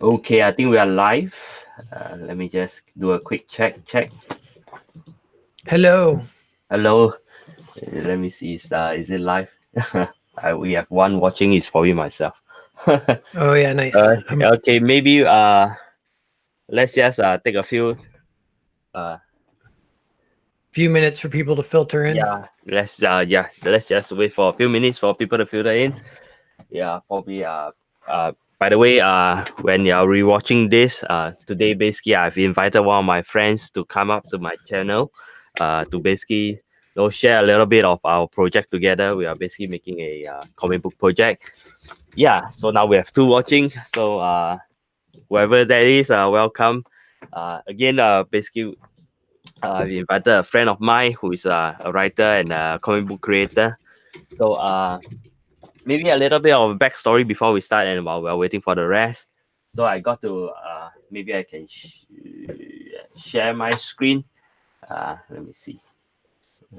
Okay, I think we are live. Let me just do a quick check. Hello. Hello. Let me see. Is it live? We have one watching. It's probably myself. Oh yeah, nice. Okay, maybe let's just take a few. Few minutes for people to filter in. Let's just wait for a few minutes for people to filter in. Yeah, probably. By the way, when you're rewatching this, today basically I've invited one of my friends to come up to my channel, to basically share a little bit of our project together. We are basically making a comic book project. Yeah, so now we have two watching. So whoever that is, welcome. Again, basically, we invited a friend of mine who is a writer and a comic book creator. So maybe a little bit of a backstory before we start and while we're waiting for the rest. So I got to maybe I can share my screen. Let me see.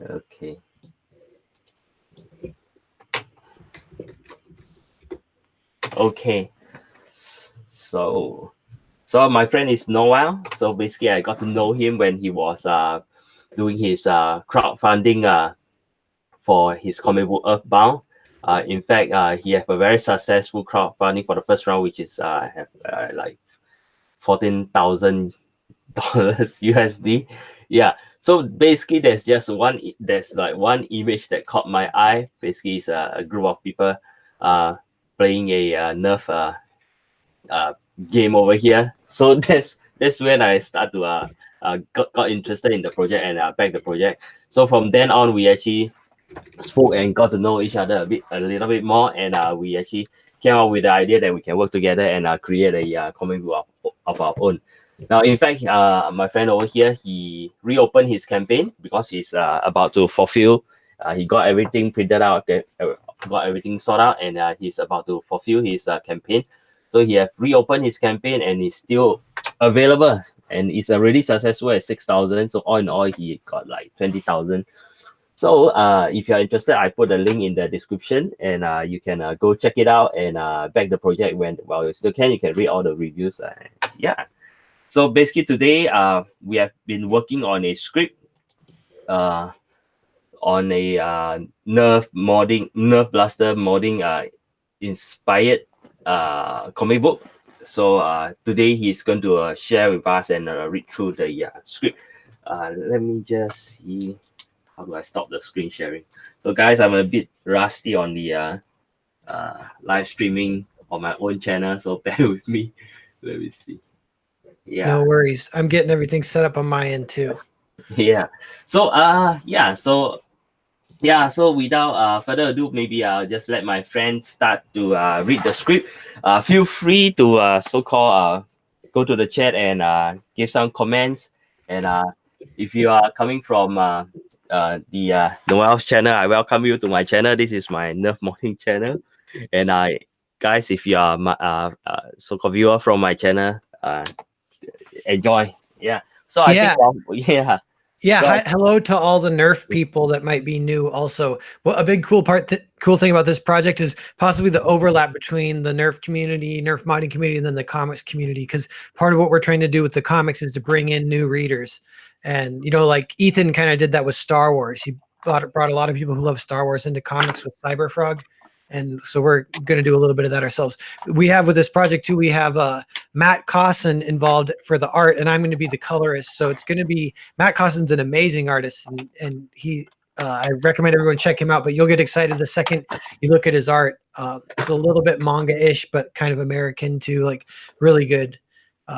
Okay. Okay. So my friend is Noel. So basically I got to know him when he was doing his crowdfunding for his comic book Earthbound. In fact, he have a very successful crowdfunding for the first round, which is have like $14,000 USD. Yeah. So basically, there's like one image that caught my eye. Basically, it's a group of people playing a nerf game over here. So that's when I start to got interested in the project and back the project. So from then on, we actually spoke and got to know each other a little bit more, and we actually came up with the idea that we can work together and create a comic book of our own. Now, in fact, my friend over here, he reopened his campaign because he's about to fulfill. He got everything printed out, got everything sorted out, and he's about to fulfill his campaign. So he have reopened his campaign and is still available, and it's already successful at 6,000. So all in all, he got like 20,000. So if you're interested, I put a link in the description, and you can go check it out and back the project while you still can. You can read all the reviews. Yeah. So basically today, we have been working on a script, uh, on a Nerf Blaster modding inspired comic book. So today he's going to share with us and read through the script. Let me just see. How do I stop the screen sharing? So guys, I'm a bit rusty on the live streaming on my own channel, so bear with me. Let me see. Yeah. No worries. I'm getting everything set up on my end too. Yeah. So so without further ado, maybe I'll just let my friend start to read the script. Feel free to so-called go to the chat and give some comments. And if you are coming from the Noel's channel, I welcome you to my channel. This is my Nerf Morning channel. And guys, if you are my so-called viewer from my channel, enjoy. Yeah. So I think yeah. Yeah, hello to all the Nerf people that might be new also. Well, a big cool thing about this project is possibly the overlap between the Nerf community, Nerf modding community, and then the comics community, because part of what we're trying to do with the comics is to bring in new readers. And, like Ethan kind of did that with Star Wars. He brought a lot of people who love Star Wars into comics with Cyberfrog. And so we're going to do a little bit of that ourselves. We have with this project too, we have Matt Cosson involved for the art, and I'm going to be the colorist. So it's going to be, Matt Cosson's an amazing artist, and he, I recommend everyone check him out, but you'll get excited the second you look at his art. It's a little bit manga-ish, but kind of American too, like really good.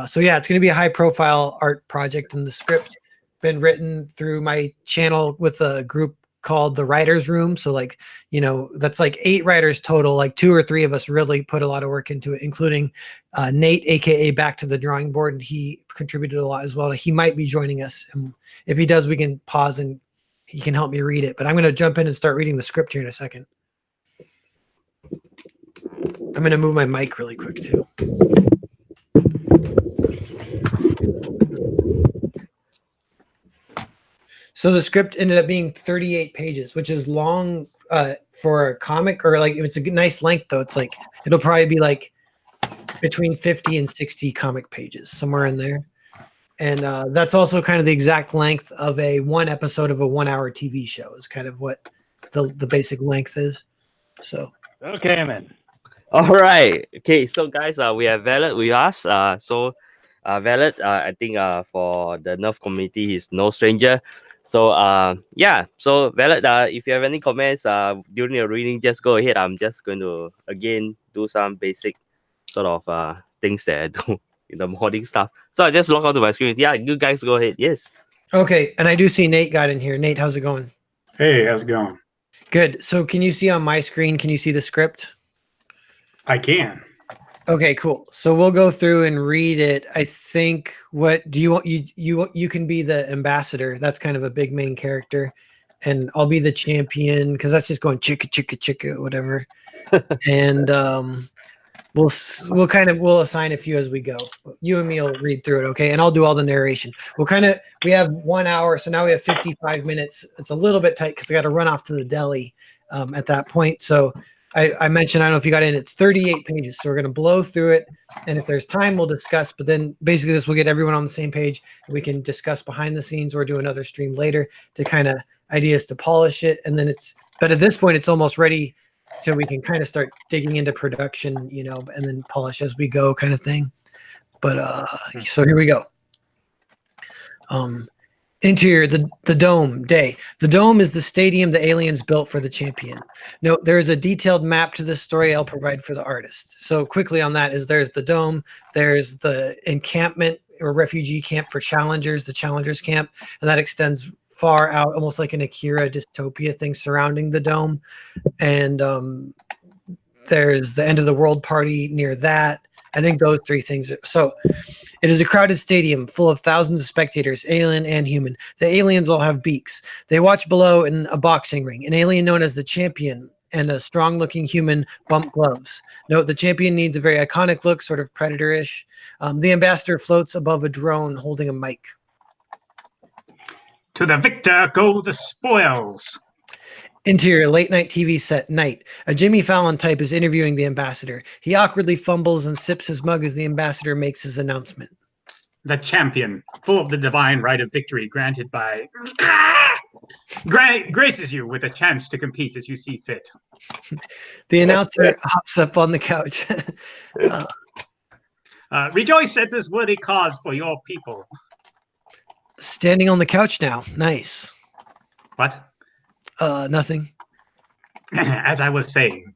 So yeah, it's going to be a high-profile art project, and the script been written through my channel with a group called the Writers Room. So like, that's like 8 writers total, like 2 or 3 of us really put a lot of work into it, including Nate, AKA Back to the Drawing Board. And he contributed a lot as well. He might be joining us. And if he does, we can pause and he can help me read it. But I'm going to jump in and start reading the script here in a second. I'm going to move my mic really quick too. So the script ended up being 38 pages, which is long for a comic, or like if it's a nice length though, it's like, it'll probably be like between 50 and 60 comic pages, somewhere in there. And that's also kind of the exact length of one episode of a 1 hour TV show is kind of what the basic length is. So Okay, I'm in. All right. Okay. So guys, we have Valid with us. Valid, I think for the Nerf community, he's no stranger. So yeah. So Valid, if you have any comments during your reading, just go ahead. I'm just going to again do some basic sort of things that I do in the morning stuff. So I just log onto my screen. Yeah, you guys go ahead. Yes. okay, and I do see Nate got in here. Nate, how's it going? Hey, how's it going? Good. So can you see on my screen? Can you see the script? I can. Okay, cool. So we'll go through and read it. I think what do you want you can be the ambassador. That's kind of a big main character. And I'll be the champion because that's just going chicka chicka chicka whatever. And we'll assign a few as we go. You and me will read through it, okay? And I'll do all the narration. We have 1 hour, so now we have 55 minutes. It's a little bit tight because I got to run off to the deli at that point. So I mentioned, I don't know if you got in, it's 38 pages. So we're going to blow through it. And if there's time, we'll discuss. But then basically this will get everyone on the same page. We can discuss behind the scenes or do another stream later to kind of ideas to polish it. And then but at this point, it's almost ready so we can kind of start digging into production, and then polish as we go kind of thing. But so here we go. Interior, the dome day. The dome is the stadium the aliens built for the champion. Note, there is a detailed map to this story I'll provide for the artist. So quickly on that there's the dome, there's the encampment or refugee camp for challengers, the challengers camp, and that extends far out, almost like an Akira dystopia thing surrounding the dome. And there's the end of the world party near that. I think those three things. So it is a crowded stadium full of thousands of spectators, alien and human. The aliens all have beaks. They watch below in a boxing ring. An alien known as the champion and a strong-looking human bump gloves. Note, the champion needs a very iconic look, sort of predator-ish. The ambassador floats above a drone holding a mic. To the victor go the spoils. Interior, late night TV set, night. A Jimmy Fallon type is interviewing the ambassador. He awkwardly fumbles and sips his mug as the ambassador makes his announcement. The champion, full of the divine right of victory granted by... graces you with a chance to compete as you see fit. The announcer hops up on the couch. Rejoice at this worthy cause for your people. Standing on the couch now. Nice. What? Nothing. As I was saying.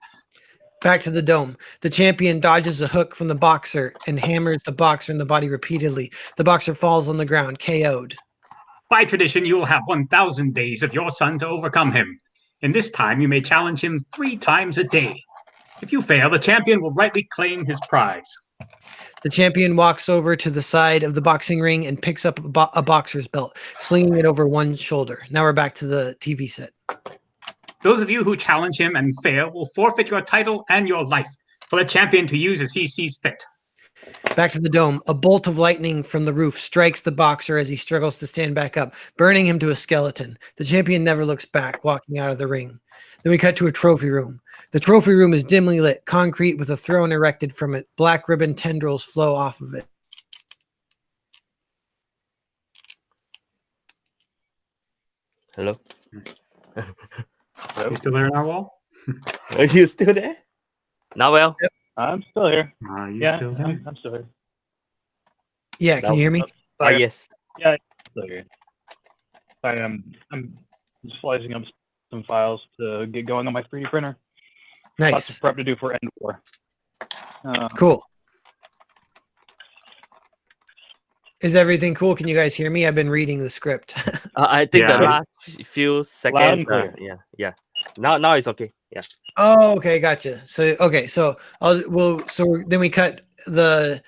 Back to the dome. The champion dodges a hook from the boxer and hammers the boxer in the body repeatedly. The boxer falls on the ground, KO'd. By tradition, you will have 1,000 days of your son to overcome him. In this time, you may challenge him 3 times a day. If you fail, the champion will rightly claim his prize. The champion walks over to the side of the boxing ring and picks up a boxer's belt, slinging it over one shoulder. Now we're back to the TV set. Those of you who challenge him and fail will forfeit your title and your life for the champion to use as he sees fit. Back to the dome. A bolt of lightning from the roof strikes the boxer as he struggles to stand back up, burning him to a skeleton. The champion never looks back, walking out of the ring. Then we cut to a trophy room. The trophy room is dimly lit, concrete with a throne erected from it. Black ribbon tendrils flow off of it. Hello. You still there, Narwhal? Are you still there? Narwhal? Yep. I'm still here. Are you Yeah, still there? I'm still here. Yeah, can you hear me? Ah, yes. Yeah, I'm still here. Sorry, I'm just slicing up some files to get going on my 3D printer. Lots Nice. of prep to do for End War. Cool. Is everything cool? Can you guys hear me? I've been reading the script. I think Yeah. the last few seconds. and clear. Yeah. Now it's okay. Yeah. Oh, okay, gotcha. So okay, so then we cut the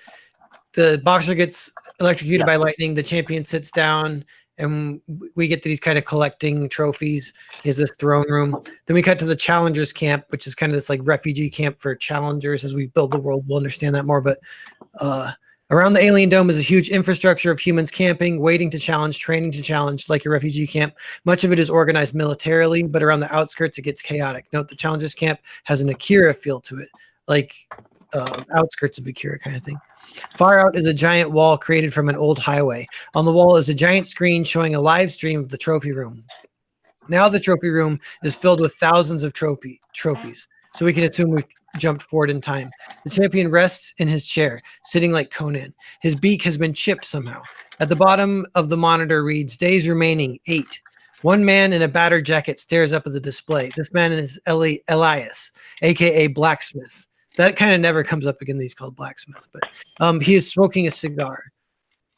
boxer gets electrocuted by lightning. The champion sits down, and we get that he's kind of collecting trophies. He has this throne room. Then we cut to the challengers camp, which is kind of this like refugee camp for challengers. As we build the world, we'll understand that more. But around the alien dome is a huge infrastructure of humans camping, waiting to challenge, training to challenge, like a refugee camp. Much of it is organized militarily, but around the outskirts, it gets chaotic. Note the challengers camp has an Akira feel to it. Like outskirts of Akira kind of thing. Far out is a giant wall created from an old highway. On the wall is a giant screen showing a live stream of the trophy room. Now the trophy room is filled with thousands of trophies, so we can assume we've jumped forward in time. The champion rests in his chair, sitting like Conan. His beak has been chipped somehow. At the bottom of the monitor reads, days remaining, 8. One man in a battered jacket stares up at the display. This man is Elias, a.k.a. Blacksmith. That kind of never comes up again. He's called Blacksmith, but he is smoking a cigar.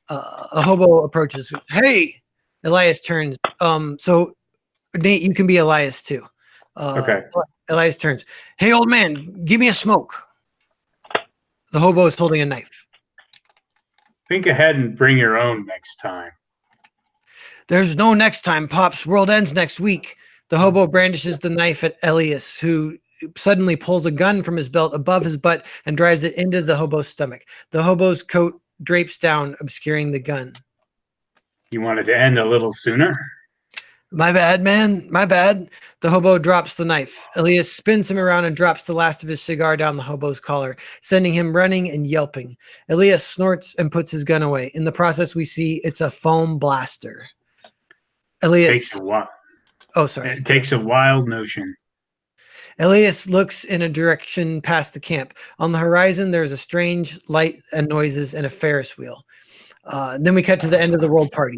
A hobo approaches. Hey, Elias turns. So Nate, you can be Elias too. Okay. Elias turns. Hey, old man, give me a smoke. The hobo is holding a knife. Think ahead and bring your own next time. There's no next time, Pops. World ends next week. The hobo brandishes the knife at Elias, who suddenly pulls a gun from his belt above his butt and drives it into the hobo's stomach. The hobo's coat drapes down, obscuring the gun. You wanted to end a little sooner? My bad, man. My bad. The hobo drops the knife. Elias spins him around and drops the last of his cigar down the hobo's collar, sending him running and yelping. Elias snorts and puts his gun away. In the process, we see it's a foam blaster. Elias. It takes a wild notion. Elias looks in a direction past the camp. On the horizon, there's a strange light and noises and a Ferris wheel. Then we cut to the end of the world party.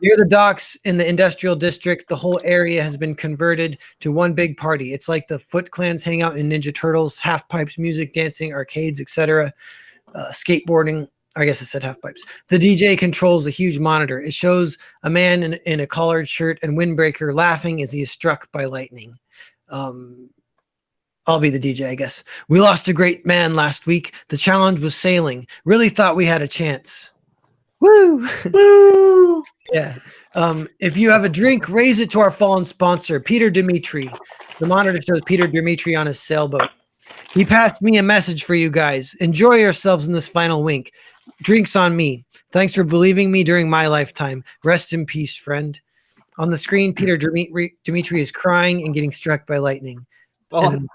Near the docks in the industrial district, the whole area has been converted to one big party. It's like the Foot Clan's hangout in Ninja Turtles, half pipes, music, dancing, arcades, etc. Skateboarding. I guess I said half pipes. The DJ controls a huge monitor. It shows a man in a collared shirt and windbreaker laughing as he is struck by lightning. I'll be the DJ, I guess. We lost a great man last week. The challenge was sailing. Really thought we had a chance. Woo! Woo! Yeah. If you have a drink, raise it to our fallen sponsor, Peter Dimitri. The monitor shows Peter Dimitri on his sailboat. He passed me a message for you guys. Enjoy yourselves in this final wink. Drinks on me. Thanks for believing me during my lifetime. Rest in peace, friend. On the screen, Peter Dimitri is crying and getting struck by lightning. Oh. And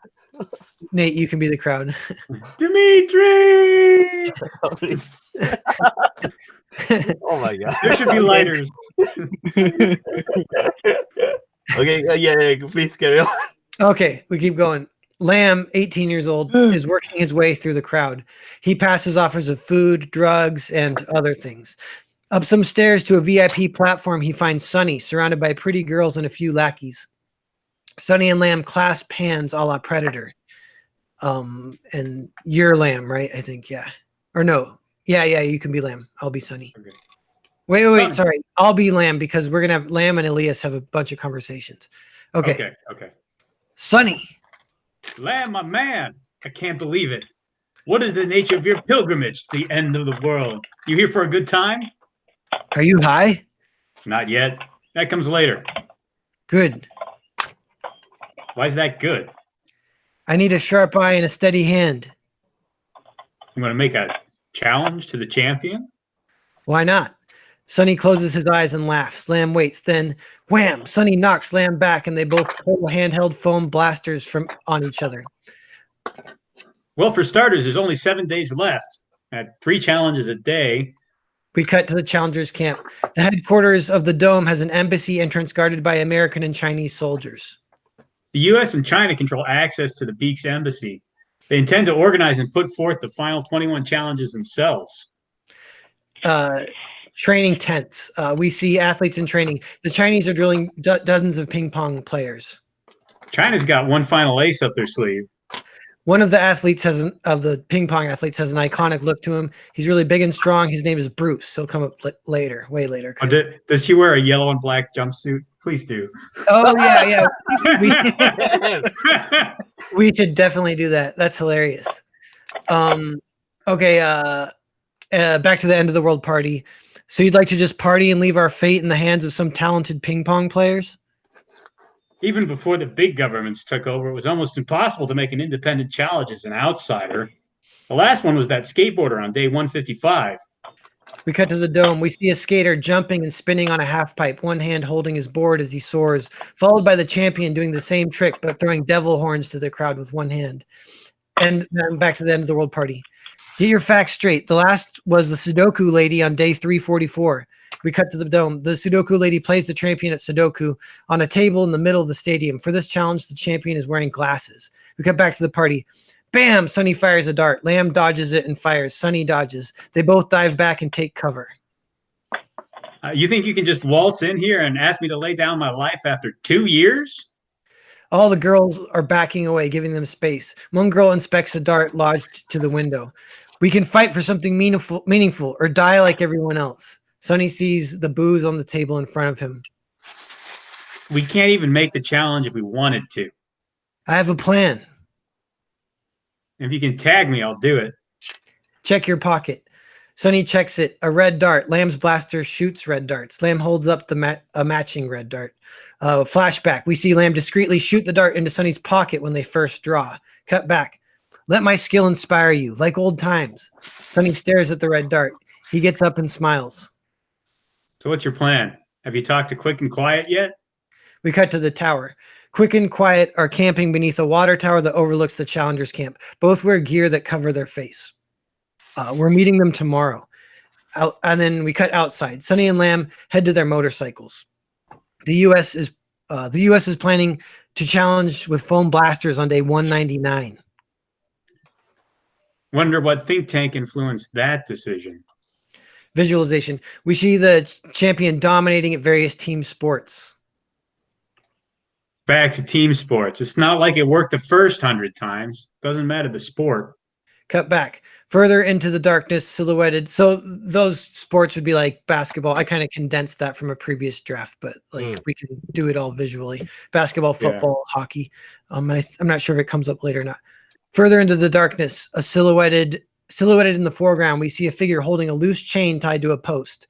Nate, you can be the crowd. Dimitri! Oh my god. There should be lighters. Okay, yeah, please carry on. Okay, we keep going. Lamb, 18 years old, is working his way through the crowd. He passes offers of food, drugs, and other things. Up some stairs to a VIP platform, he finds Sonny, surrounded by pretty girls and a few lackeys. Sonny and Lamb clasp hands a la Predator. And you're Lamb, right? I think, yeah. Or no. Yeah, you can be Lamb. I'll be Sonny. Okay. Wait, sorry. I'll be Lamb because we're going to have Lamb and Elias have a bunch of conversations. Okay. Sonny. Lamb, my man. I can't believe it. What is the nature of your pilgrimage to the end of the world? You here for a good time? Are you high? Not yet. That comes later. Good. Why is that good? I need a sharp eye and a steady hand. You want to make a challenge to the champion? Why not? Sonny closes his eyes and laughs. Lamb waits. Then, wham! Sonny knocks Lamb back, and they both pull handheld foam blasters on each other. Well, for starters, there's only 7 days left. At 3 challenges a day. We cut to the challengers' camp. The headquarters of the Dome has an embassy entrance guarded by American and Chinese soldiers. The U.S. and China control access to the Beak's embassy. They intend to organize and put forth the final 21 challenges themselves. Training tents. We see athletes in training. The Chinese are drilling dozens of ping pong players. China's got one final ace up their sleeve. One of the athletes of the ping pong athletes has an iconic look to him. He's really big and strong. His name is Bruce. He'll come up later, way later. Oh, does he wear a yellow and black jumpsuit? Please do. Oh yeah. We should definitely do that. That's hilarious. Okay. Back to the end of the world party. So you'd like to just party and leave our fate in the hands of some talented ping pong players? Even before the big governments took over, it was almost impossible to make an independent challenge as an outsider. The last one was that skateboarder on day 155. We cut to the Dome. We see a skater jumping and spinning on a half pipe, one hand holding his board as he soars, followed by the champion doing the same trick but throwing devil horns to the crowd with one hand. And then back to the end of the world party. Get your facts straight. The last was the Sudoku lady on day 344. We cut to the dome. The Sudoku lady plays the champion at Sudoku on a table in the middle of the stadium. For this challenge, the champion is wearing glasses. We cut back to the party. Bam! Sunny fires a dart. Lamb dodges it and fires. Sunny dodges. They both dive back and take cover. You think you can just waltz in here and ask me to lay down my life after 2 years? All the girls are backing away, giving them space. One girl inspects a dart lodged to the window. We can fight for something meaningful or die like everyone else. Sunny sees the booze on the table in front of him. We can't even make the challenge if we wanted to. I have a plan. If you can tag me, I'll do it. Check your pocket. Sunny checks it. A red dart. Lamb's blaster shoots red darts. Lamb holds up a matching red dart. Flashback. We see Lamb discreetly shoot the dart into Sunny's pocket when they first draw. Cut back. Let my skill inspire you, like old times. Sunny stares at the red dart. He gets up and smiles. So what's your plan? Have you talked to Quick and Quiet yet? We cut to the tower. Quick and Quiet are camping beneath a water tower that overlooks the Challengers camp. Both wear gear that cover their face. We're meeting them tomorrow. And then we cut outside. Sunny and Lamb head to their motorcycles. The U.S. is planning to challenge with foam blasters on day 199. Wonder what think tank influenced that decision. Visualization. We see the champion dominating at various team sports. Back to team sports. It's not like it worked the first 100 times. Doesn't matter the sport. Cut back. Further into the darkness, silhouetted. So those sports would be like basketball. I kind of condensed that from a previous draft, but like we can do it all visually. Basketball, football, hockey. I'm not sure if it comes up later or not. Further into the darkness, a silhouetted in the foreground, we see a figure holding a loose chain tied to a post.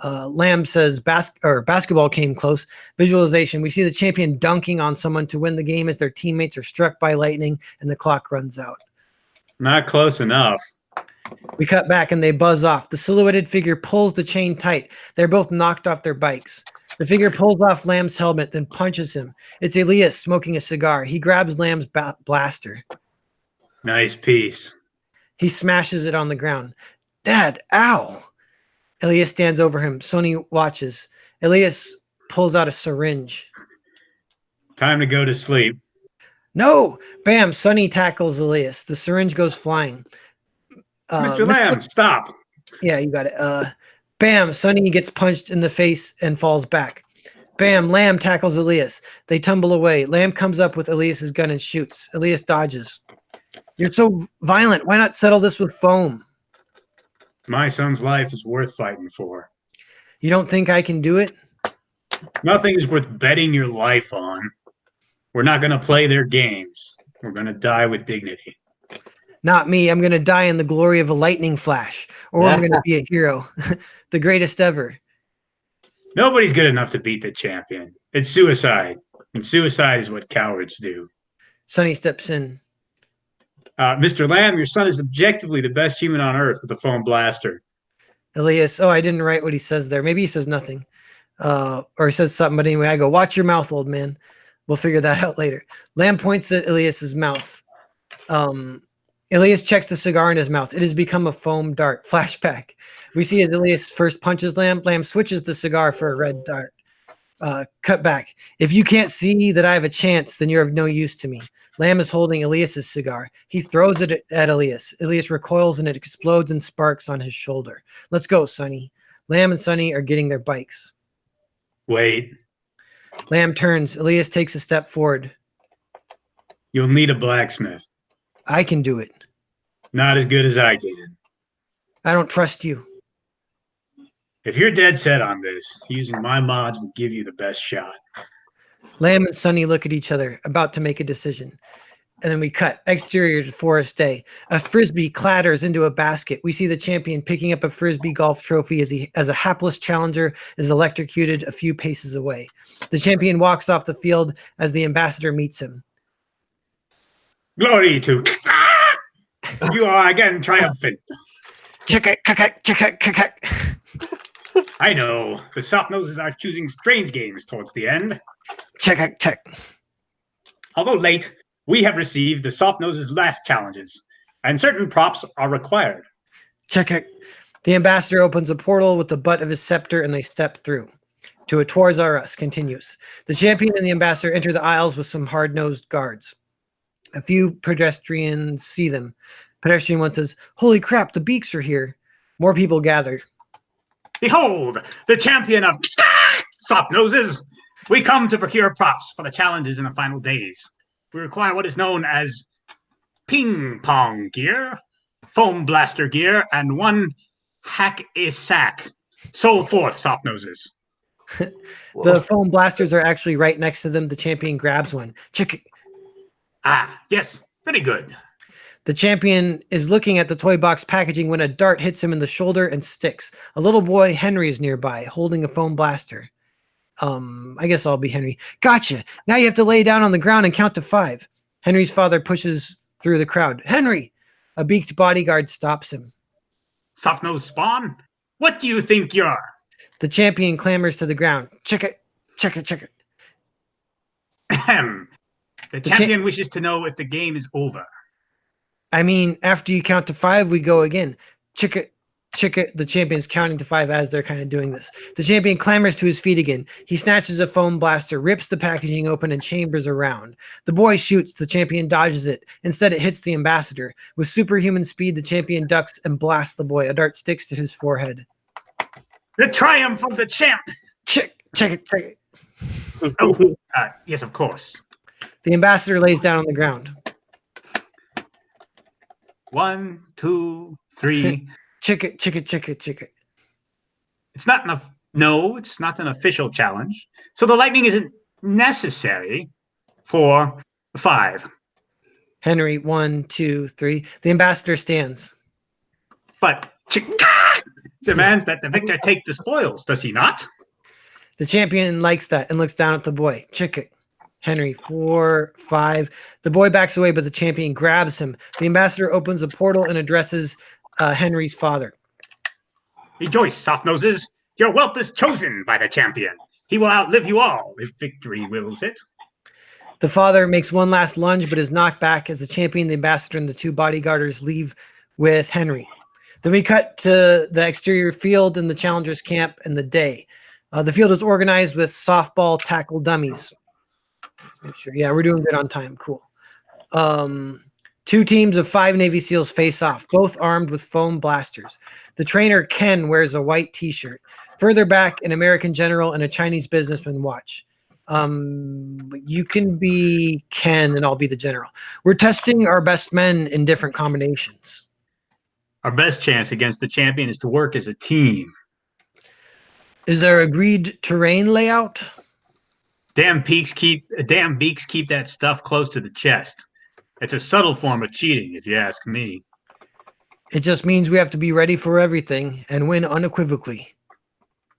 Lamb says basketball came close. Visualization. We see the champion dunking on someone to win the game as their teammates are struck by lightning and the clock runs out. Not close enough. We cut back and they buzz off. The silhouetted figure pulls the chain tight. They're both knocked off their bikes. The figure pulls off Lamb's helmet, then punches him. It's Elias smoking a cigar. He grabs Lamb's blaster. Nice piece. He smashes it on the ground. Dad, ow! Elias stands over him. Sonny watches. Elias pulls out a syringe. Time to go to sleep. No! Bam! Sonny tackles Elias. The syringe goes flying. Mr. Lamb, stop. Yeah, you got it. Bam! Sonny gets punched in the face and falls back. Bam! Lamb tackles Elias. They tumble away. Lamb comes up with Elias's gun and shoots. Elias dodges. You're so violent. Why not settle this with foam? My son's life is worth fighting for. You don't think I can do it? Nothing is worth betting your life on. We're not going to play their games. We're going to die with dignity. Not me. I'm going to die in the glory of a lightning flash, or I'm going to be a hero, the greatest ever. Nobody's good enough to beat the champion. It's suicide, and suicide is what cowards do. Sonny steps in. Mr. Lamb, your son is objectively the best human on earth with a foam blaster. Elias, I didn't write what he says there. Maybe he says nothing, or he says something. But anyway, I go, watch your mouth, old man. We'll figure that out later. Lamb points at Elias's mouth. Elias checks the cigar in his mouth. It has become a foam dart. Flashback. We see as Elias first punches Lamb. Lamb switches the cigar for a red dart. Cut back. If you can't see that I have a chance, then you're of no use to me. Lamb is holding Elias's cigar. He throws it at Elias. Elias recoils and it explodes and sparks on his shoulder. Let's go, Sonny. Lamb and Sonny are getting their bikes. Wait. Lamb turns. Elias takes a step forward. You'll need a blacksmith. I can do it. Not as good as I can. I don't trust you. If you're dead set on this, using my mods will give you the best shot. Lamb and Sonny look at each other, about to make a decision. And then we cut. Exterior to Forest Day. A frisbee clatters into a basket. We see the champion picking up a frisbee golf trophy as a hapless challenger is electrocuted a few paces away. The champion walks off the field as the ambassador meets him. Glory to you are again triumphant. I know. The soft noses are choosing strange games towards the end. Check. Although late, We have received the Soft Nose's last challenges, and certain props are required. Check it. The ambassador opens a portal with the butt of his scepter and they step through. To a Tours R Us continues. The champion and the ambassador enter the aisles with some hard-nosed guards. A few pedestrians see them. Pedestrian one says, "Holy crap, the Beaks are here." More people gather. Behold, the champion of Soft Noses! We come to procure props for the challenges in the final days. We require what is known as ping pong gear, foam blaster gear, and one hack a sack. So forth, Soft Noses. The foam blasters are actually right next to them. The champion grabs one. Check it. Ah, yes, very good. The champion is looking at the toy box packaging when a dart hits him in the shoulder and sticks. A little boy, Henry, is nearby, holding a foam blaster. I guess I'll be Henry. Gotcha. Now you have to lay down on the ground and count to 5. Henry's father pushes through the crowd. Henry! A beaked bodyguard stops him. Soft Nose Spawn, what do you think you're? The champion clambers to the ground. Check it. Check it. Check it. Ahem. The champion wishes to know if the game is over. I mean, after you count to 5, we go again. Check it. Check it. The champion's counting to 5 as they're kind of doing this. The champion clambers to his feet again. He snatches a foam blaster, rips the packaging open, and chambers around. The boy shoots. The champion dodges it. Instead, it hits the ambassador. With superhuman speed, the champion ducks and blasts the boy. A dart sticks to his forehead. The triumph of the champ! Check it. Check it. Oh, yes, of course. The ambassador lays down on the ground. 1, 2, 3. Check it. Check it. Check it. Check it. It's not enough. No, it's not an official challenge. So the lightning isn't necessary for 5. Henry, 1, 2, 3. The ambassador stands. But demands that the victor take the spoils, does he not? The champion likes that and looks down at the boy. Check it. Henry, 4, 5. The boy backs away, but the champion grabs him. The ambassador opens a portal and addresses Henry's father. Rejoice, Soft Noses. Your whelp is chosen by the champion. He will outlive you all if victory wills it. The father makes one last lunge, but is knocked back as the champion, the ambassador, and the 2 bodyguarders leave with Henry. Then we cut to the exterior field in the challengers camp in the day. The field is organized with softball tackle dummies. Make sure. Yeah, we're doing good on time. Cool. 2 teams of 5 Navy SEALs face off, both armed with foam blasters. The trainer, Ken, wears a white t-shirt. Further back, an American general and a Chinese businessman watch. You can be Ken and I'll be the general. We're testing our best men in different combinations. Our best chance against the champion is to work as a team. Is there agreed terrain layout? Damn beaks keep that stuff close to the chest. It's a subtle form of cheating, if you ask me. It just means we have to be ready for everything and win unequivocally.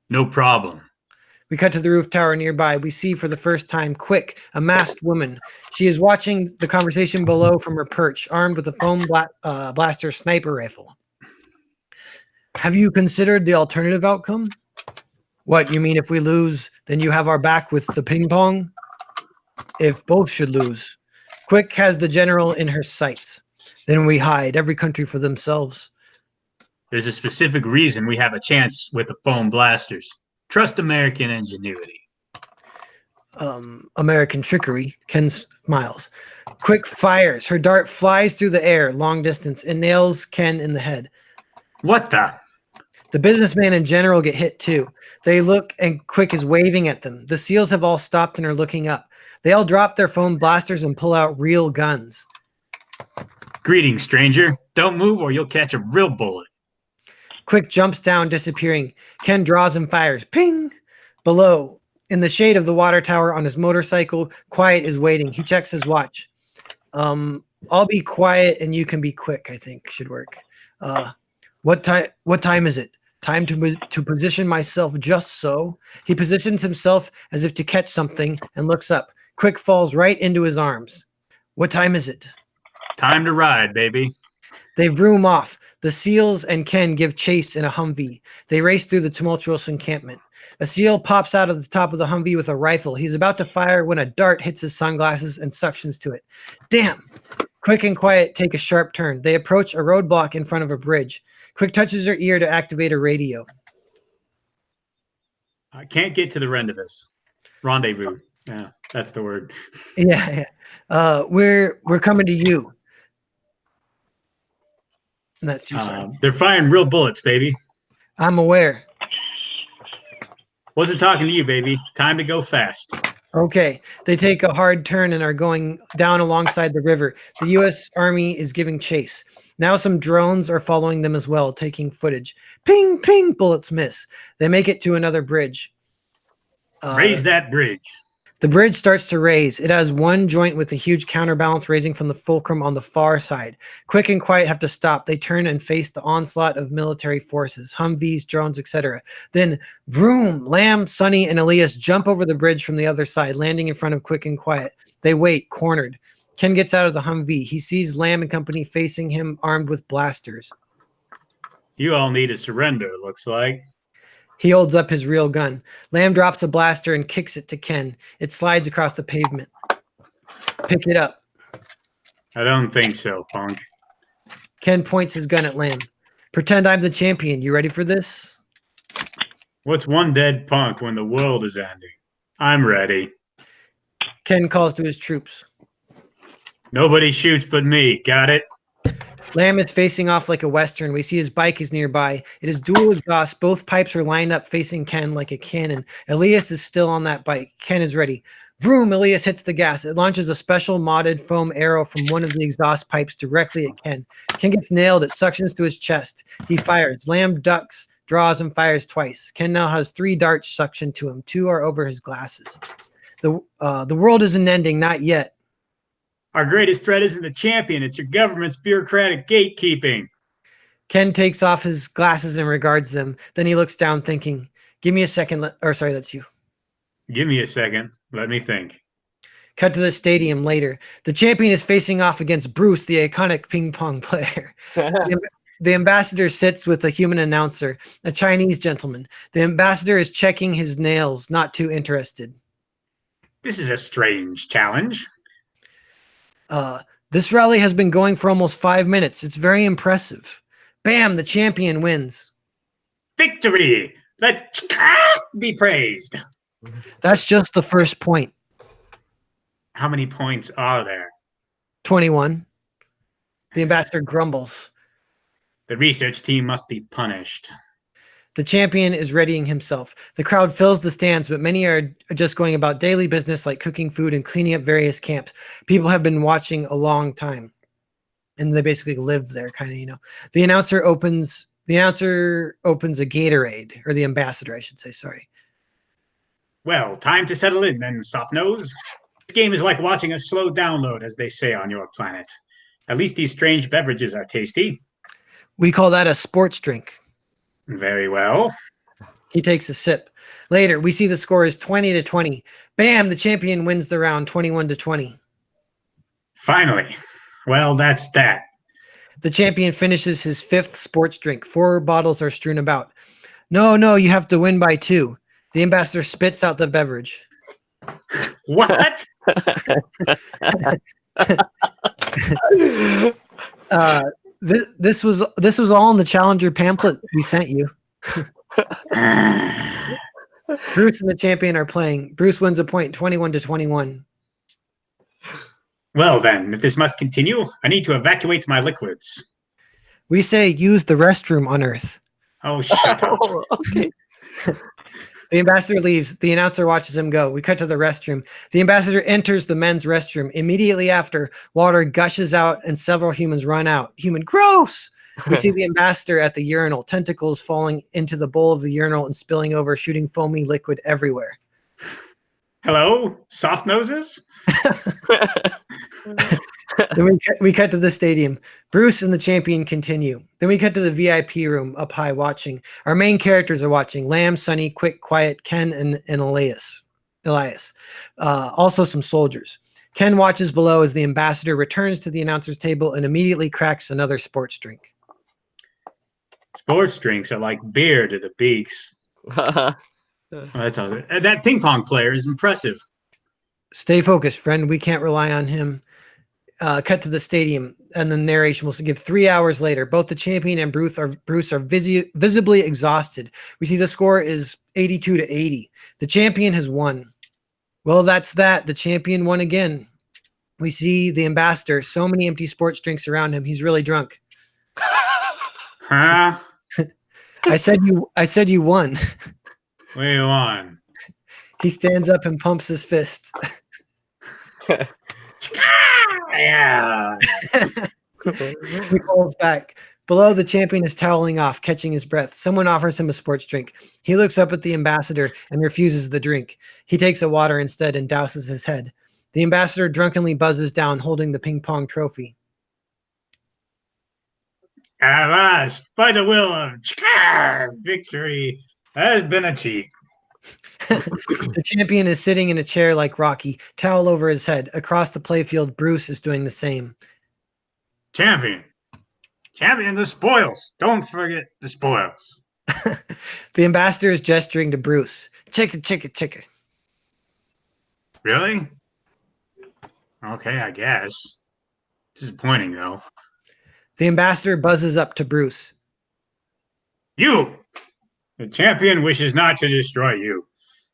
No problem. We cut to the roof tower nearby. We see for the first time Quick, a masked woman. She is watching the conversation below from her perch, armed with a foam blaster sniper rifle. Have you considered the alternative outcome? What, you mean if we lose, then you have our back with the ping pong? If both should lose. Quick has the general in her sights. Then we hide, every country for themselves. There's a specific reason we have a chance with the foam blasters. Trust American ingenuity. American trickery, Ken smiles. Quick fires. Her dart flies through the air, long distance, and nails Ken in the head. What the? The businessman and general get hit too. They look and Quick is waving at them. The SEALs have all stopped and are looking up. They all drop their foam blasters and pull out real guns. Greetings, stranger. Don't move or you'll catch a real bullet. Quick jumps down, disappearing. Ken draws and fires. Ping! Below, in the shade of the water tower on his motorcycle, Quiet is waiting. He checks his watch. I'll be quiet and you can be quick, I think should work. What time is it? Time to position myself just so. He positions himself as if to catch something and looks up. Quick falls right into his arms. What time is it? Time to ride, baby. They vroom off. The seals and Ken give chase in a Humvee. They race through the tumultuous encampment. A seal pops out of the top of the Humvee with a rifle. He's about to fire when a dart hits his sunglasses and suctions to it. Damn! Quick and Quiet take a sharp turn. They approach a roadblock in front of a bridge. Quick touches her ear to activate a radio. I can't get to the rendezvous. Rendezvous. Yeah, that's the word. Yeah. We're coming to you. And that's you, sorry. They're firing real bullets, baby. I'm aware. Wasn't talking to you, baby. Time to go fast. Okay. They take a hard turn and are going down alongside the river. The U.S. Army is giving chase. Now some drones are following them as well, taking footage. Ping, ping, bullets miss. They make it to another bridge. Raise that bridge. The bridge starts to raise. It has one joint with a huge counterbalance raising from the fulcrum on the far side. Quick and Quiet have to stop. They turn and face the onslaught of military forces, Humvees, drones, etc. Then, vroom, Lamb, Sonny, and Elias jump over the bridge from the other side, landing in front of Quick and Quiet. They wait, cornered. Ken gets out of the Humvee. He sees Lamb and company facing him, armed with blasters. You all need to surrender, it looks like. He holds up his real gun. Lamb drops a blaster and kicks it to Ken. It slides across the pavement. Pick it up. I don't think so, punk. Ken points his gun at Lamb. Pretend I'm the champion. You ready for this? What's one dead punk when the world is ending? I'm ready. Ken calls to his troops. Nobody shoots but me. Got it? Lamb is facing off like a Western. We see his bike is nearby. It is dual exhaust. Both pipes are lined up facing Ken like a cannon. Elias is still on that bike. Ken is ready. Vroom, Elias hits the gas. It launches a special modded foam arrow from one of the exhaust pipes directly at Ken. Ken gets nailed. It suctions to his chest. He fires. Lamb ducks, draws, and fires twice. Ken now has 3 darts suctioned to him. 2 are over his glasses. The world isn't ending, not yet. Our greatest threat isn't the champion. It's your government's bureaucratic gatekeeping. Ken takes off his glasses and regards them. Then he looks down thinking, give me a second. Or sorry, that's you. Give me a second. Let me think. Cut to the stadium later. The champion is facing off against Bruce, the iconic ping pong player. The ambassador sits with a human announcer, a Chinese gentleman. The ambassador is checking his nails, not too interested. This is a strange challenge. This rally has been going for almost 5 minutes. It's very impressive. Bam, the champion wins. Victory! Let be praised. That's just the first point. How many points are there? 21. The ambassador grumbles. The research team must be punished. The champion is readying himself. The crowd fills the stands, but many are just going about daily business like cooking food and cleaning up various camps. People have been watching a long time, and they basically live there, kind of, you know. The announcer opens a Gatorade, or the ambassador, I should say, sorry. Well, time to settle in then, soft nose. This game is like watching a slow download, as they say on your planet. At least these strange beverages are tasty. We call that a sports drink. Very well. He takes a sip. Later, we see the score is 20-20. Bam, the champion wins the round 21-20. Finally. Well, that's that. The champion finishes his 5th sports drink. 4 bottles are strewn about. No, you have to win by 2. The ambassador spits out the beverage. What? This was all in the Challenger pamphlet we sent you. Bruce and the champion are playing. Bruce wins a point, 21-21. Well then, if this must continue, I need to evacuate my liquids. We say use the restroom on Earth. Oh, shut up. Okay. The ambassador leaves. The announcer watches him go. We cut to the restroom. The ambassador enters the men's restroom. Immediately after, water gushes out and several humans run out. Human, gross! We see the ambassador at the urinal, tentacles falling into the bowl of the urinal and spilling over, shooting foamy liquid everywhere. Hello, soft noses? Then we cut to the stadium. Bruce and the champion continue. Then we cut to the VIP room up high watching. Our main characters are watching. Lamb, Sonny, Quick, Quiet, Ken, and Elias. Also some soldiers. Ken watches below as the ambassador returns to the announcer's table and immediately cracks another sports drink. Sports drinks are like beer to the beaks. Oh, that's all. That ping pong player is impressive. Stay focused, friend. We can't rely on him. Cut to the stadium, and the narration will give 3 hours later. Both the champion and Bruce are visibly exhausted. We see the score is 82-80. The champion has won. Well, that's that. The champion won again. We see the ambassador. So many empty sports drinks around him. He's really drunk. Huh? I said you won. We won. He stands up and pumps his fist. Yeah. He falls back. Below, the champion is toweling off, catching his breath. Someone offers him a sports drink. He looks up at the ambassador and refuses the drink. He takes a water instead and douses his head. The ambassador drunkenly buzzes down, holding the ping pong trophy. At last, by the will of victory has been achieved. The champion is sitting in a chair like Rocky, towel over his head. Across the playfield, Bruce is doing the same. Champion, the spoils. Don't forget the spoils. The ambassador is gesturing to Bruce. Chicka. Really? Okay, I guess. Disappointing, though. The ambassador buzzes up to Bruce. You! The champion wishes not to destroy you.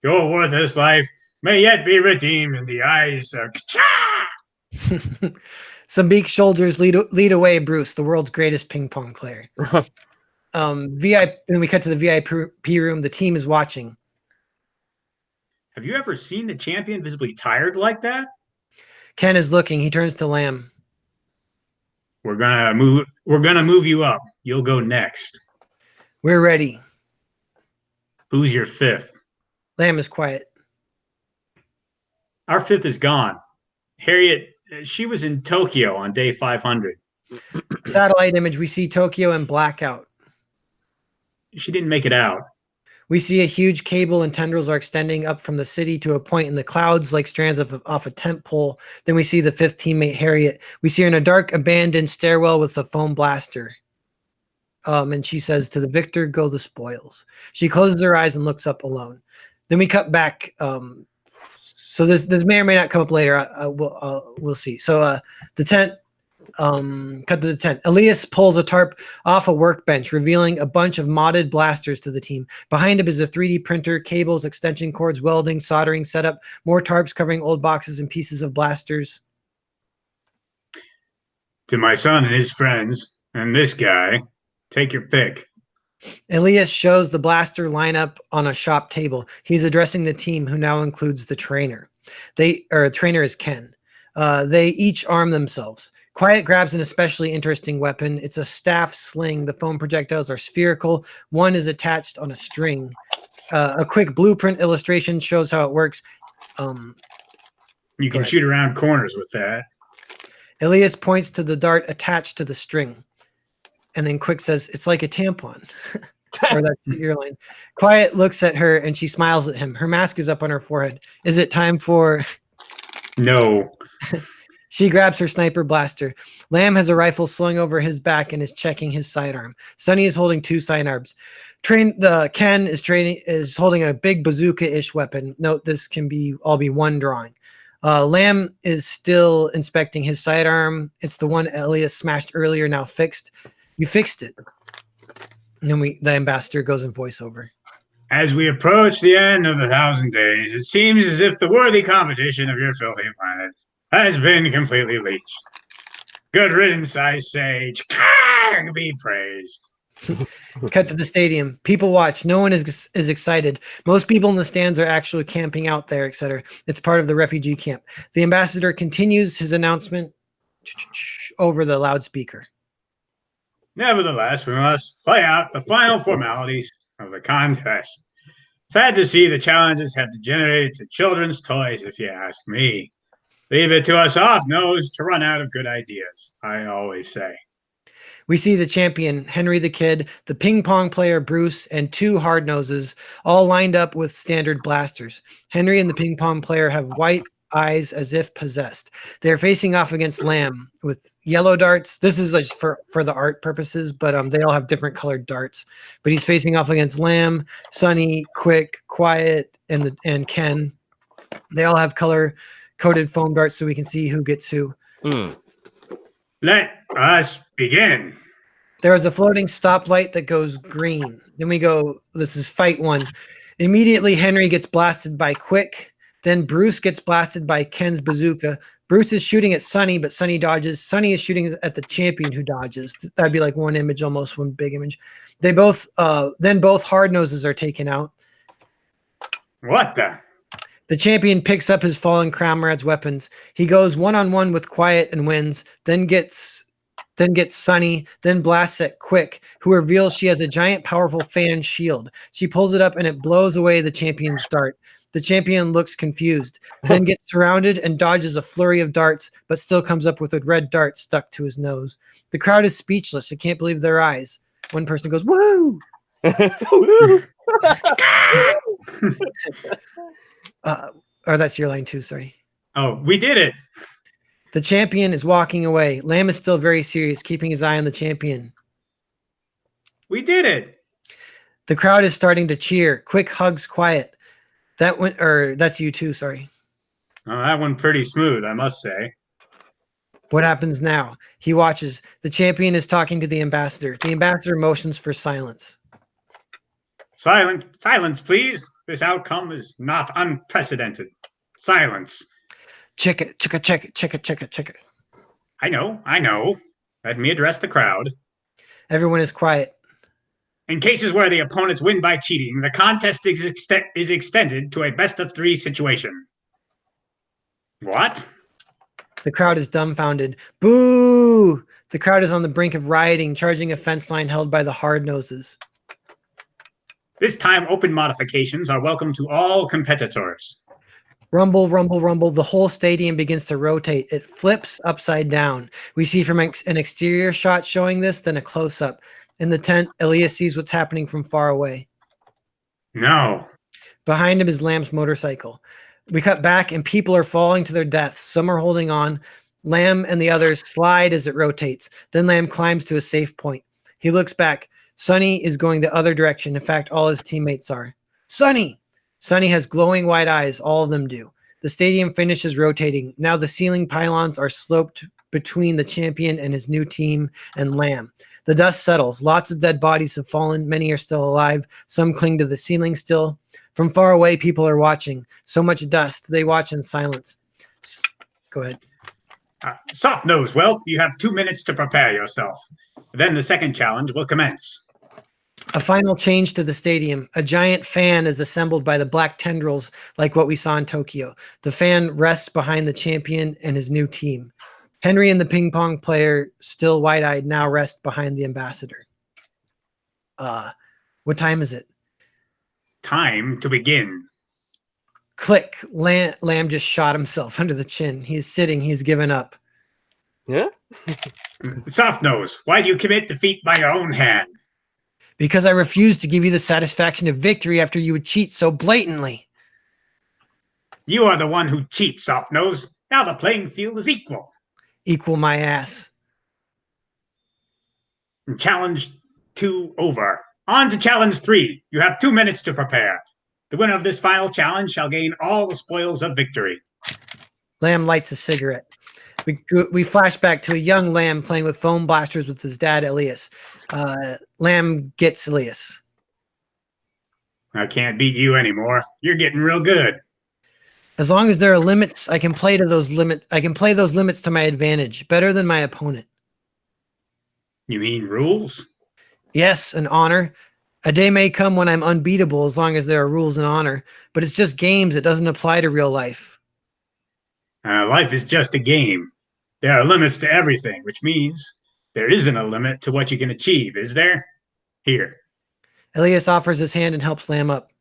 Your worthless life may yet be redeemed in the eyes of... Some big shoulders lead away Bruce, the world's greatest ping pong player. And we cut to the VIP room. The team is watching. Have you ever seen the champion visibly tired like that? Ken is looking. He turns to Lamb. We're gonna move you up. You'll go next. We're ready. Who's your fifth? Lamb is quiet. Our fifth is gone. Harriet, she was in Tokyo on day 500. Satellite image, we see Tokyo in blackout. She didn't make it out. We see a huge cable and tendrils are extending up from the city to a point in the clouds like strands off a tent pole. Then we see the fifth teammate, Harriet. We see her in a dark, abandoned stairwell with a foam blaster. And she says, to the victor, go the spoils. She closes her eyes and looks up alone. Then we cut back. So this may or may not come up later. We'll see. So the tent, cut to the tent. Elias pulls a tarp off a workbench, revealing a bunch of modded blasters to the team. Behind him is a 3D printer, cables, extension cords, welding, soldering setup, more tarps covering old boxes and pieces of blasters. To my son and his friends, and this guy, take your pick. Elias shows the blaster lineup on a shop table. He's addressing the team, who now includes the trainer. Trainer is Ken. They each arm themselves. Quiet grabs an especially interesting weapon. It's a staff sling. The foam projectiles are spherical. One is attached on a string. A quick blueprint illustration shows how it works. You can shoot around corners with that. Elias points to the dart attached to the string. And then Quick says, it's like a tampon. Or that's your line. Quiet looks at her and she smiles at him. Her mask is up on her forehead. Is it time for... No. She grabs her sniper blaster. Lamb has a rifle slung over his back and is checking his sidearm. Sonny is holding two sidearms. Ken is holding a big bazooka-ish weapon. Note this can all be one drawing. Lamb is still inspecting his sidearm. It's the one Elias smashed earlier, now fixed. You fixed it. And then the ambassador goes in voiceover. As we approach the end of the 1,000 days, it seems as if the worthy competition of your filthy planet has been completely leached. Good riddance, I say. Be praised. Cut to the stadium. People watch. No one is excited. Most people in the stands are actually camping out there, etc. It's part of the refugee camp. The ambassador continues his announcement over the loudspeaker. Nevertheless, we must play out the final formalities of the contest. Sad to see the challenges have degenerated to children's toys, if you ask me. Leave it to us off-nosed to run out of good ideas, I always say. We see the champion, Henry the Kid, the ping pong player, Bruce, and two hard noses, all lined up with standard blasters. Henry and the ping pong player have white eyes as if possessed. They're facing off against Lamb with yellow darts. This is just for the art purposes, but they all have different colored darts. But he's facing off against Lamb, Sunny, Quick, Quiet, and Ken. They all have color-coded foam darts so we can see who gets who. Let us begin. There is a floating stoplight that goes green. Then we go, this is fight one. Immediately, Henry gets blasted by Quick. Then Bruce gets blasted by Ken's bazooka. Bruce is shooting at Sunny, but Sunny dodges. Sunny is shooting at the champion who dodges. That'd be like one image, almost one big image. They both, then both hard noses are taken out. What the? The champion picks up his fallen comrade's weapons. He goes one-on-one with Quiet and wins, then gets Sunny, then blasts at Quick, who reveals she has a giant, powerful fan shield. She pulls it up and it blows away the champion's dart. The champion looks confused, then gets surrounded and dodges a flurry of darts, but still comes up with a red dart stuck to his nose. The crowd is speechless. They can't believe their eyes. One person goes, "Woo!" Or that's your line too, sorry. Oh, we did it. The champion is walking away. Lamb is still very serious, keeping his eye on the champion. We did it. The crowd is starting to cheer. Quick hugs Quiet. That's you too, sorry. Oh, that one pretty smooth, I must say. What happens now? He watches. The champion is talking to the ambassador. The ambassador motions for silence. Silence, please. This outcome is not unprecedented. Silence. Check it. I know. Let me address the crowd. Everyone is quiet. In cases where the opponents win by cheating, the contest is extended to a best-of-3 situation. What? The crowd is dumbfounded. Boo! The crowd is on the brink of rioting, charging a fence line held by the hard noses. This time, open modifications are welcome to all competitors. Rumble, rumble, rumble. The whole stadium begins to rotate. It flips upside down. We see from an exterior shot showing this, then a close-up. In the tent, Elias sees what's happening from far away. No. Behind him is Lamb's motorcycle. We cut back, and people are falling to their deaths. Some are holding on. Lamb and the others slide as it rotates. Then Lamb climbs to a safe point. He looks back. Sunny is going the other direction. In fact, all his teammates are. Sunny! Sunny has glowing white eyes. All of them do. The stadium finishes rotating. Now the ceiling pylons are sloped between the champion and his new team and Lamb. The dust settles. Lots of dead bodies have fallen. Many are still alive. Some cling to the ceiling still. From far away, people are watching. So much dust. They watch in silence. Go ahead. Soft nose, well, you have 2 minutes to prepare yourself. Then the second challenge will commence. A final change to the stadium. A giant fan is assembled by the black tendrils like what we saw in Tokyo. The fan rests behind the champion and his new team. Henry and the ping pong player, still wide-eyed, now rest behind the ambassador. What time is it? Time to begin. Click. Lamb just shot himself under the chin. He is sitting. He's given up. Yeah? Soft nose, why do you commit defeat by your own hand? Because I refused to give you the satisfaction of victory after you would cheat so blatantly. You are the one who cheats, soft nose. Now the playing field is equal. Equal my ass. Challenge 2 over. On to challenge 3. You have 2 minutes to prepare. The winner of this final challenge shall gain all the spoils of victory. Lamb lights a cigarette. We flash back to a young Lamb playing with foam blasters with his dad, Elias. Lamb gets Elias. I can't beat you anymore. You're getting real good. As long as there are limits, I can play those limits to my advantage, better than my opponent. You mean rules? Yes, an honor. A day may come when I'm unbeatable as long as there are rules and honor, but it's just games. It doesn't apply to real life. Life is just a game. There are limits to everything, which means there isn't a limit to what you can achieve, is there? Here. Elias offers his hand and helps Lamb up.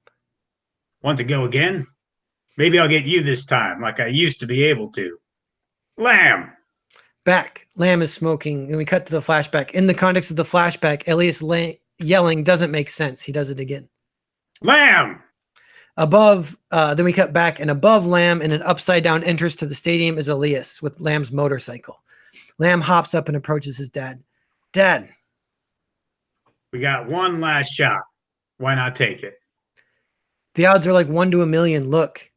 Want to go again? Maybe I'll get you this time, like I used to be able to. Lamb! Back. Lamb is smoking, and we cut to the flashback. In the context of the flashback, Elias yelling doesn't make sense. He does it again. Lamb! Above, then we cut back, and above Lamb in an upside down entrance to the stadium is Elias with Lamb's motorcycle. Lamb hops up and approaches his dad. Dad. We got one last shot. Why not take it? The odds are like 1 to 1,000,000. Look.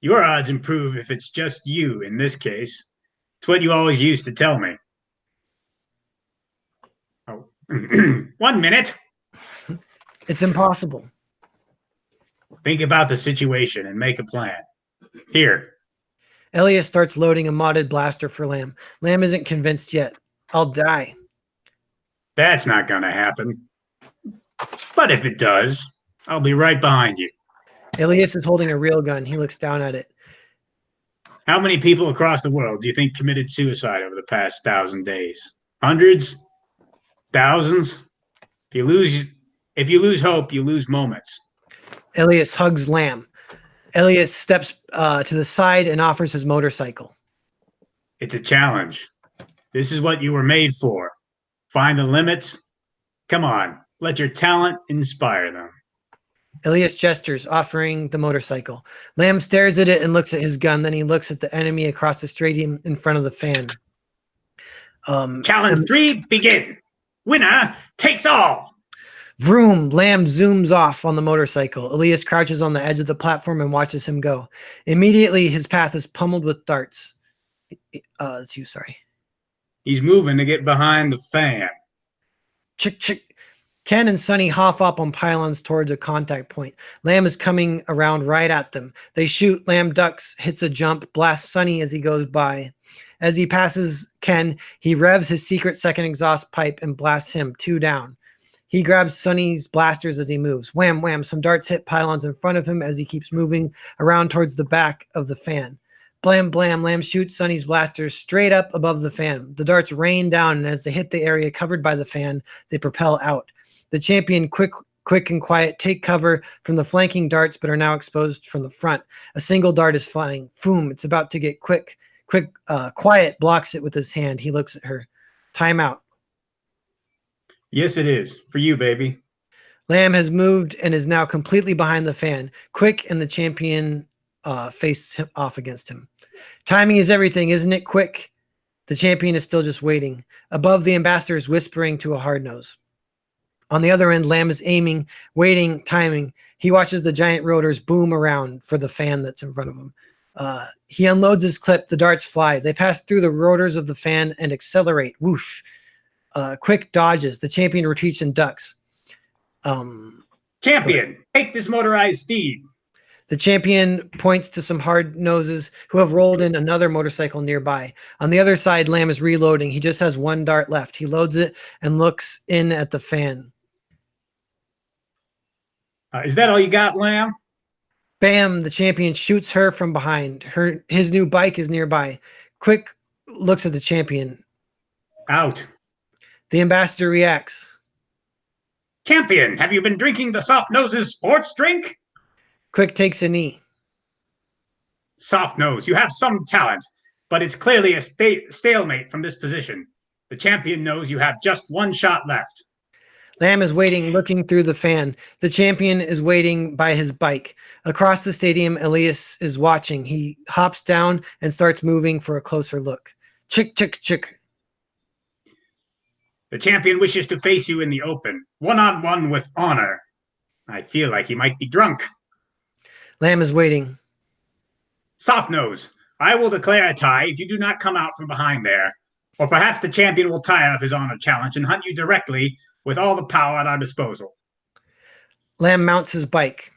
Your odds improve if it's just you in this case. It's what you always used to tell me. Oh, 1 minute. It's impossible. Think about the situation and make a plan. Here. Elias starts loading a modded blaster for Lamb. Lamb isn't convinced yet. I'll die. That's not going to happen. But if it does, I'll be right behind you. Elias is holding a real gun. He looks down at it. How many people across the world do you think committed suicide over the past 1,000 days? Hundreds? Thousands? If you lose hope, you lose moments. Elias hugs Lamb. Elias steps to the side and offers his motorcycle. It's a challenge. This is what you were made for. Find the limits. Come on, let your talent inspire them. Elias gestures, offering the motorcycle. Lamb stares at it and looks at his gun. Then he looks at the enemy across the stadium in front of the fan. Challenge 3, begin. Winner takes all. Vroom! Lamb zooms off on the motorcycle. Elias crouches on the edge of the platform and watches him go. Immediately, his path is pummeled with darts. It's you, sorry. He's moving to get behind the fan. Chick, chick. Ken and Sonny hop up on pylons towards a contact point. Lamb is coming around right at them. They shoot. Lamb ducks, hits a jump, blasts Sonny as he goes by. As he passes Ken, he revs his secret second exhaust pipe and blasts him, 2 down. He grabs Sonny's blasters as he moves. Wham, wham. Some darts hit pylons in front of him as he keeps moving around towards the back of the fan. Blam, blam. Lamb shoots Sonny's blasters straight up above the fan. The darts rain down, and as they hit the area covered by the fan, they propel out. The champion, quick and quiet, take cover from the flanking darts, but are now exposed from the front. A single dart is flying. Boom. It's about to get quiet, blocks it with his hand. He looks at her. Timeout. Yes, it is. For you, baby. Lamb has moved and is now completely behind the fan. Quick and the champion face off against him. Timing is everything, isn't it? Quick. The champion is still just waiting. Above, the ambassador is whispering to a hard nose. On the other end, Lamb is aiming, waiting, timing. He watches the giant rotors boom around for the fan that's in front of him. He unloads his clip. The darts fly. They pass through the rotors of the fan and accelerate. Whoosh. Quick dodges. The champion retreats and ducks. Champion, take this motorized steed. The champion points to some hard noses who have rolled in another motorcycle nearby. On the other side, Lamb is reloading. He just has 1 dart left. He loads it and looks in at the fan. Is that all you got, Lamb? Bam! The champion shoots her from behind. His new bike is nearby. Quick looks at the champion. Out. The ambassador reacts. Champion, have you been drinking the Soft Nose's sports drink? Quick takes a knee. Soft Nose, you have some talent, but it's clearly a stalemate from this position. The champion knows you have just 1 shot left. Lamb is waiting, looking through the fan. The champion is waiting by his bike. Across the stadium, Elias is watching. He hops down and starts moving for a closer look. Chick, chick, chick. The champion wishes to face you in the open, 1-on-1 with honor. I feel like he might be drunk. Lamb is waiting. Soft Nose, I will declare a tie if you do not come out from behind there. Or perhaps the champion will tire of his honor challenge and hunt you directly with all the power at our disposal. Lamb mounts his bike.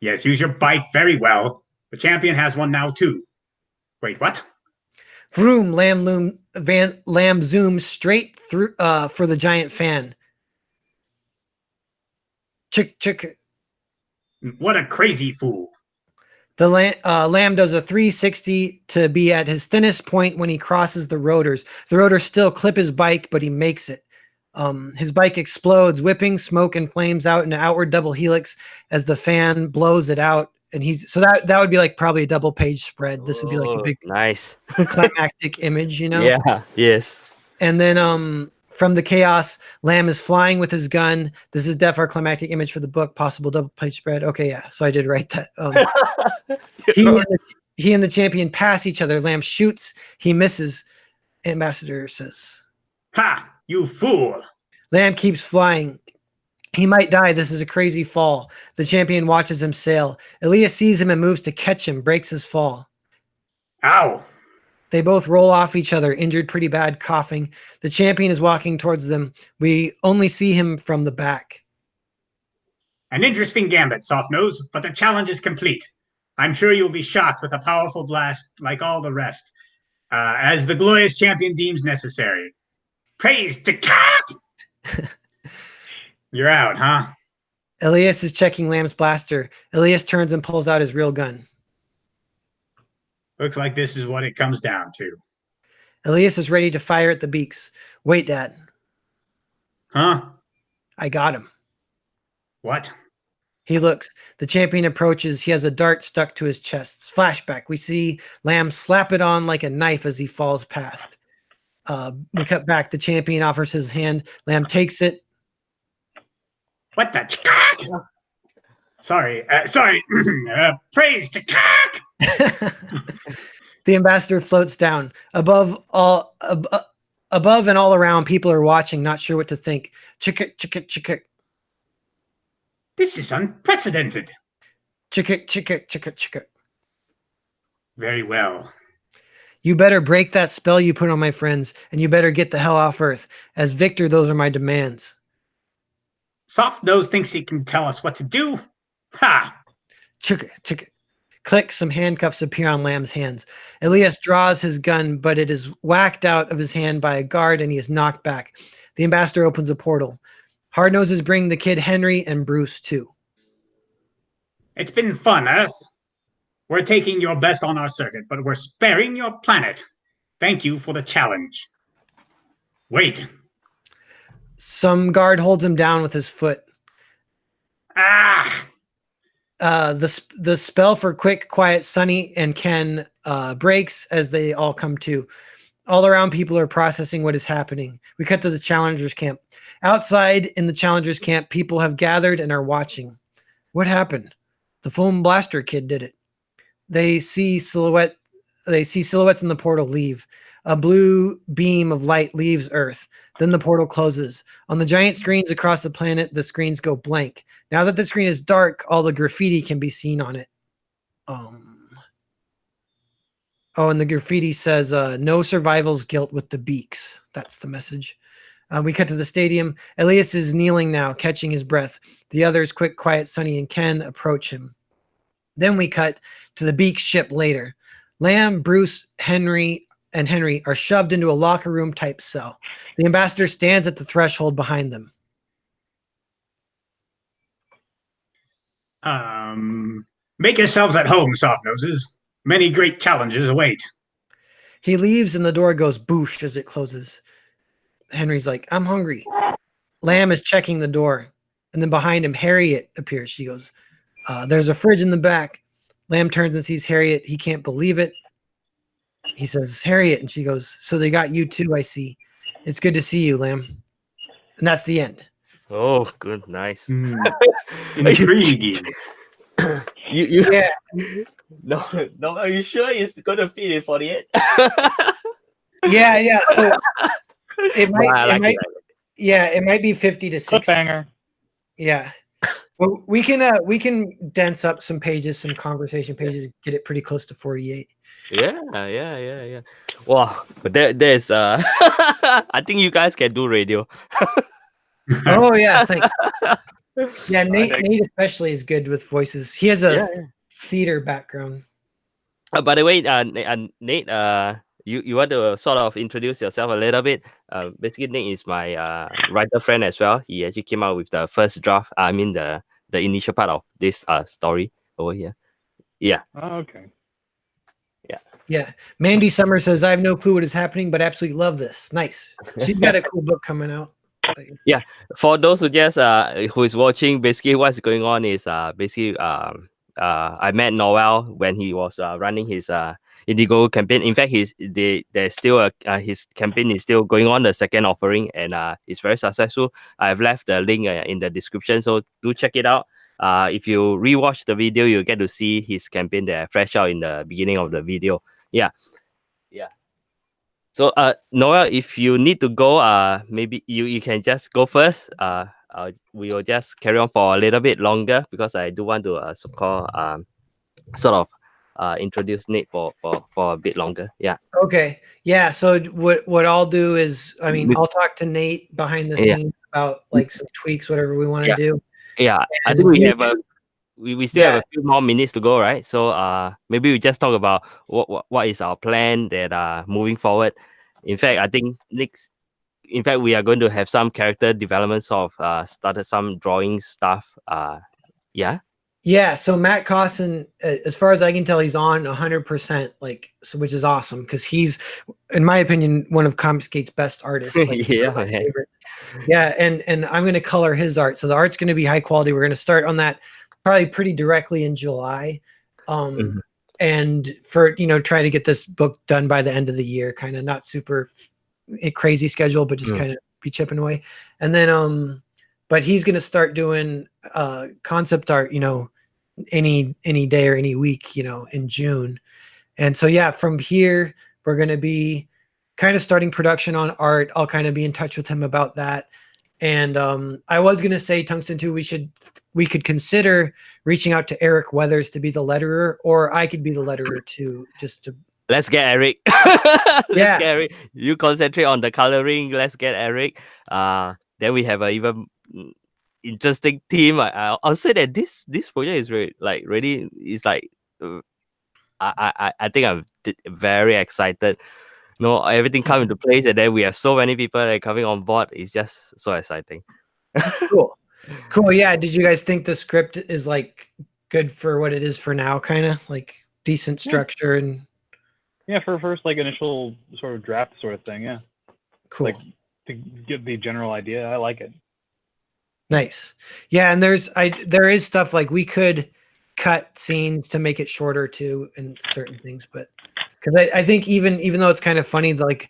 Yes, use your bike very well. The champion has one now too. Wait, what? Vroom! Lamb zooms straight through for the giant fan. Chick, chick. What a crazy fool. The Lamb does a 360 to be at his thinnest point when he crosses the rotors. The rotors still clip his bike, but he makes it. His bike explodes, whipping smoke and flames out in an outward double helix as the fan blows it out. And so that would be like probably a double page spread. This would be like a big nice climactic image, you know? Yeah, yes. And then From the chaos, Lamb is flying with his gun. This is def our climactic image for the book. Possible double page spread. Okay, yeah. So I did write that. He and the champion pass each other. Lamb shoots. He misses. Ambassador says, Ha! You fool! Lamb keeps flying. He might die. This is a crazy fall. The champion watches him sail. Elias sees him and moves to catch him, breaks his fall. Ow! They both roll off each other, injured pretty bad, coughing. The champion is walking towards them. We only see him from the back. An interesting gambit, Softnose, but the challenge is complete. I'm sure you'll be shocked with a powerful blast like all the rest, as the glorious champion deems necessary. Praise to God! You're out, huh? Elias is checking Lamb's blaster. Elias turns and pulls out his real gun. Looks like this is what it comes down to. Elias is ready to fire at the beaks. Wait, Dad. Huh? I got him. What? He looks. The champion approaches. He has a dart stuck to his chest. Flashback. We see Lamb slap it on like a knife as he falls past. We cut back. The champion offers his hand. Lamb takes it. What the? Sorry. Praise to cock! The ambassador floats down. Above and all around, people are watching, not sure what to think. Chicka, chicka, chicka. This is unprecedented. Chicka, chicka, chicka, chicka. Very well. You better break that spell you put on my friends, and you better get the hell off Earth. As victor, those are my demands. Softnose thinks he can tell us what to do. Ha! Chicka, chicka. Click, some handcuffs appear on Lamb's hands. Elias draws his gun, but it is whacked out of his hand by a guard, and he is knocked back. The ambassador opens a portal. Hardnoses bring the kid Henry and Bruce, too. It's been fun, Earth. We're taking your best on our circuit, but we're sparing your planet. Thank you for the challenge. Wait. Some guard holds him down with his foot. Ah! The spell for Quick, Quiet, Sunny, and Ken breaks as they all come to. All around, people are processing what is happening. We cut to the Challengers camp. Outside in the Challengers camp, people have gathered and are watching. What happened? The foam blaster kid did it. They see silhouettes in the portal leave. A blue beam of light leaves Earth. Then the portal closes. On the giant screens across the planet, the screens go blank. Now that the screen is dark, all the graffiti can be seen on it. And the graffiti says, no survival's guilt with the beaks. That's the message. We cut to the stadium. Elias is kneeling now, catching his breath. The others, Quick, Quiet, Sunny, and Ken, approach him. Then we cut to the Beak ship later. Lamb, Bruce, Henry are shoved into a locker room type cell. The ambassador stands at the threshold behind them. Make yourselves at home, Softnoses. Many great challenges await. He leaves and the door goes boosh as it closes. Henry's like, I'm hungry. Lamb is checking the door. And then behind him, Harriet appears. She goes, there's a fridge in the back. Lamb turns and sees Harriet. He can't believe it. He says, Harriet. And she goes, so they got you too, I see. It's good to see you, Lamb. And that's the end. Oh, good. Nice. Intriguing. Yeah. No, are you sure it's going to fit in 48? Yeah. So it might be 50 to 60. Cliffhanger. Yeah. Well, we can dense up some pages, some conversation pages, get it pretty close to 48. Yeah. Wow, but there's I think you guys can do radio. Oh yeah, yeah. Nate especially is good with voices. He has a theater background. By the way, Nate, you want to sort of introduce yourself a little bit? Basically, Nate is my writer friend as well. He actually came out with the first draft. I mean, the initial part of this story over here. Yeah. Oh, okay. Yeah. Mandy Summer says, I have no clue what is happening, but absolutely love this. Nice. She's got a cool book coming out. Yeah. For those who just who is watching, basically what's going on is I met Noel when he was running his Indigo campaign. In fact, there's still his campaign is still going on, the second offering, and it's very successful. I've left the link in the description, so do check it out. If you rewatch the video, you get to see his campaign that I flashed out in the beginning of the video. Yeah. So, Noel, if you need to go, maybe you can just go first. We will just carry on for a little bit longer because I do want to sort of introduce Nate for a bit longer. Yeah. Okay. Yeah. So what I'll do is, I mean, I'll talk to Nate behind the Yeah. scenes about like some tweaks, whatever we want to Yeah. do. Yeah. I And think we you have we still have a few more minutes to go, right? So maybe we just talk about what is our plan that moving forward. In fact, I think we are going to have some character development sort of started some drawing stuff. Yeah. Yeah, so Matt Cosson, as far as I can tell, he's on 100%, like, so, which is awesome because he's, in my opinion, one of Comicsgate's best artists. Like, Yeah, one of my man. favorites. Yeah, and I'm going to color his art, so the art's going to be high quality. We're going to start on that probably pretty directly in July, and for try to get this book done by the end of the year. Kind of not super crazy schedule, but just kind of be chipping away, and then but he's going to start doing concept art, any day or any week, in June. And so, yeah, from here, we're going to be kind of starting production on art. I'll kind of be in touch with him about that. And I was going to say, Tungsten, too, we could consider reaching out to Eric Weathers to be the letterer, or I could be the letterer too, just to. Let's get Eric. Let's get Eric. You concentrate on the coloring. Let's get Eric. Then we have a even interesting team. I'll say that this project is really it's like I think I'm very excited. Everything come into place, and then we have so many people that are coming on board. It's just so exciting. Cool. Yeah. Did you guys think the script is like good for what it is for now? Kind of like decent structure and. Yeah, for first like initial sort of draft sort of thing. Yeah. Cool. Like to get the general idea, I like it. Nice. Yeah, and there is stuff like we could cut scenes to make it shorter too and certain things, but because I think even though it's kind of funny, like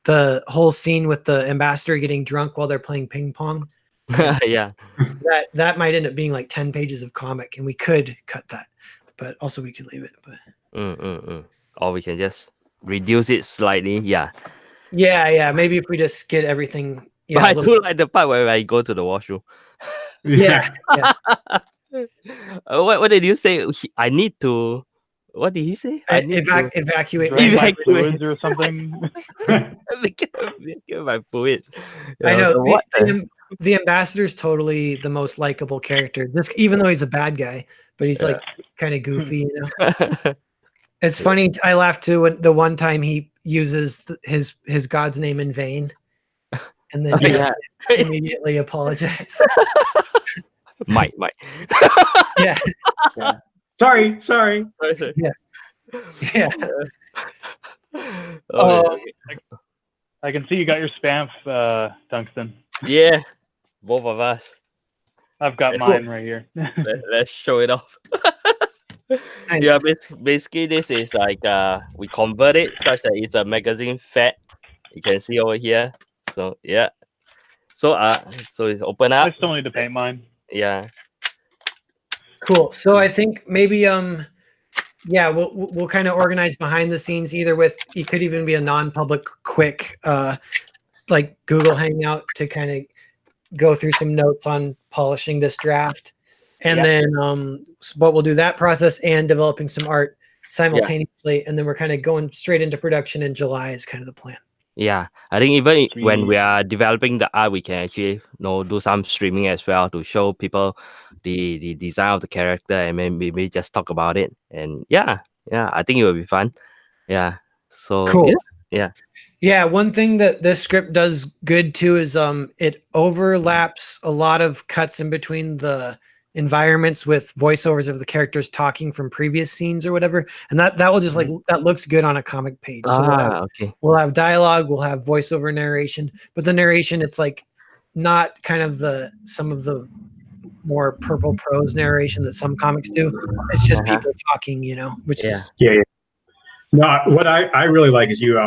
the whole scene with the ambassador getting drunk while they're playing ping pong. Yeah. That might end up being like 10 pages of comic, and we could cut that, but also we could leave it. But or we can just reduce it slightly. Yeah. Yeah. Maybe if we just get everything. Yeah, but I do like the part where I go to the washroom. Yeah. What did you say? I need to. What did he say? I need to evacuate my fluids or something. Get my fluid. I know the ambassador's totally the most likable character. Just even though he's a bad guy, but he's like kind of goofy. It's funny. I laughed too when the one time he uses his god's name in vain, and then immediately apologize. Mike. Yeah. Sorry. Yeah. I can see you got your spam, Tungsten. Yeah, both of us. I've got mine right here. Let's show it off. Nice. Yeah, basically this is like we convert it such that it's a magazine fat. You can see over here. So yeah. So it's open up. I still need to paint mine. Yeah. Cool. So I think maybe we'll kind of organize behind the scenes, either with, it could even be a non-public quick like Google Hangout to kind of go through some notes on polishing this draft. And then but we'll do that process and developing some art simultaneously, and then we're kind of going straight into production in July is kind of the plan. Yeah, I think even when we are developing the art, we can actually do some streaming as well to show people the design of the character, and maybe just talk about it. And yeah, I think it will be fun. Yeah, so cool. Yeah. One thing that this script does good too is it overlaps a lot of cuts in between the environments with voiceovers of the characters talking from previous scenes or whatever, and that will just like that looks good on a comic page. So we'll have dialogue, we'll have voiceover narration, but the narration, it's like not kind of some of the more purple prose narration that some comics do. It's just people talking, which is Yeah. No, what I really like is you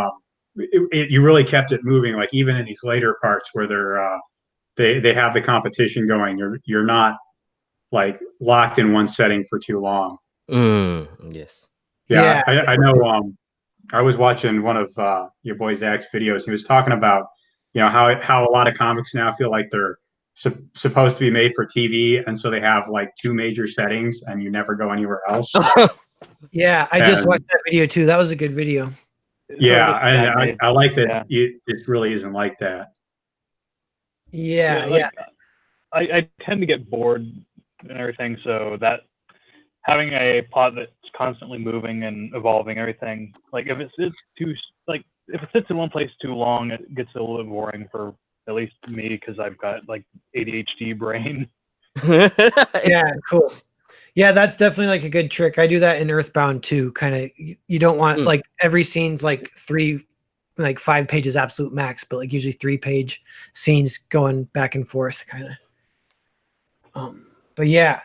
you really kept it moving. Like even in these later parts where they have the competition going, you're not like locked in one setting for too long. Yes. Yeah. I know. I was watching one of your boy Zach's videos. He was talking about how a lot of comics now feel like they're supposed to be made for TV, and so they have like two major settings, and you never go anywhere else. Yeah, I just watched that video too. That was a good video. Yeah, I like that. It really isn't like that. Yeah. I tend to get bored and everything, so that having a plot that's constantly moving and evolving everything, like if it sits in one place too long, it gets a little bit boring for at least me because I've got like ADHD brain. Yeah, cool. Yeah, that's definitely like a good trick. I do that in Earthbound too. Kind of, you don't want like every scene's like 5 pages absolute max, but like usually 3-page scenes going back and forth, kind of. But yeah.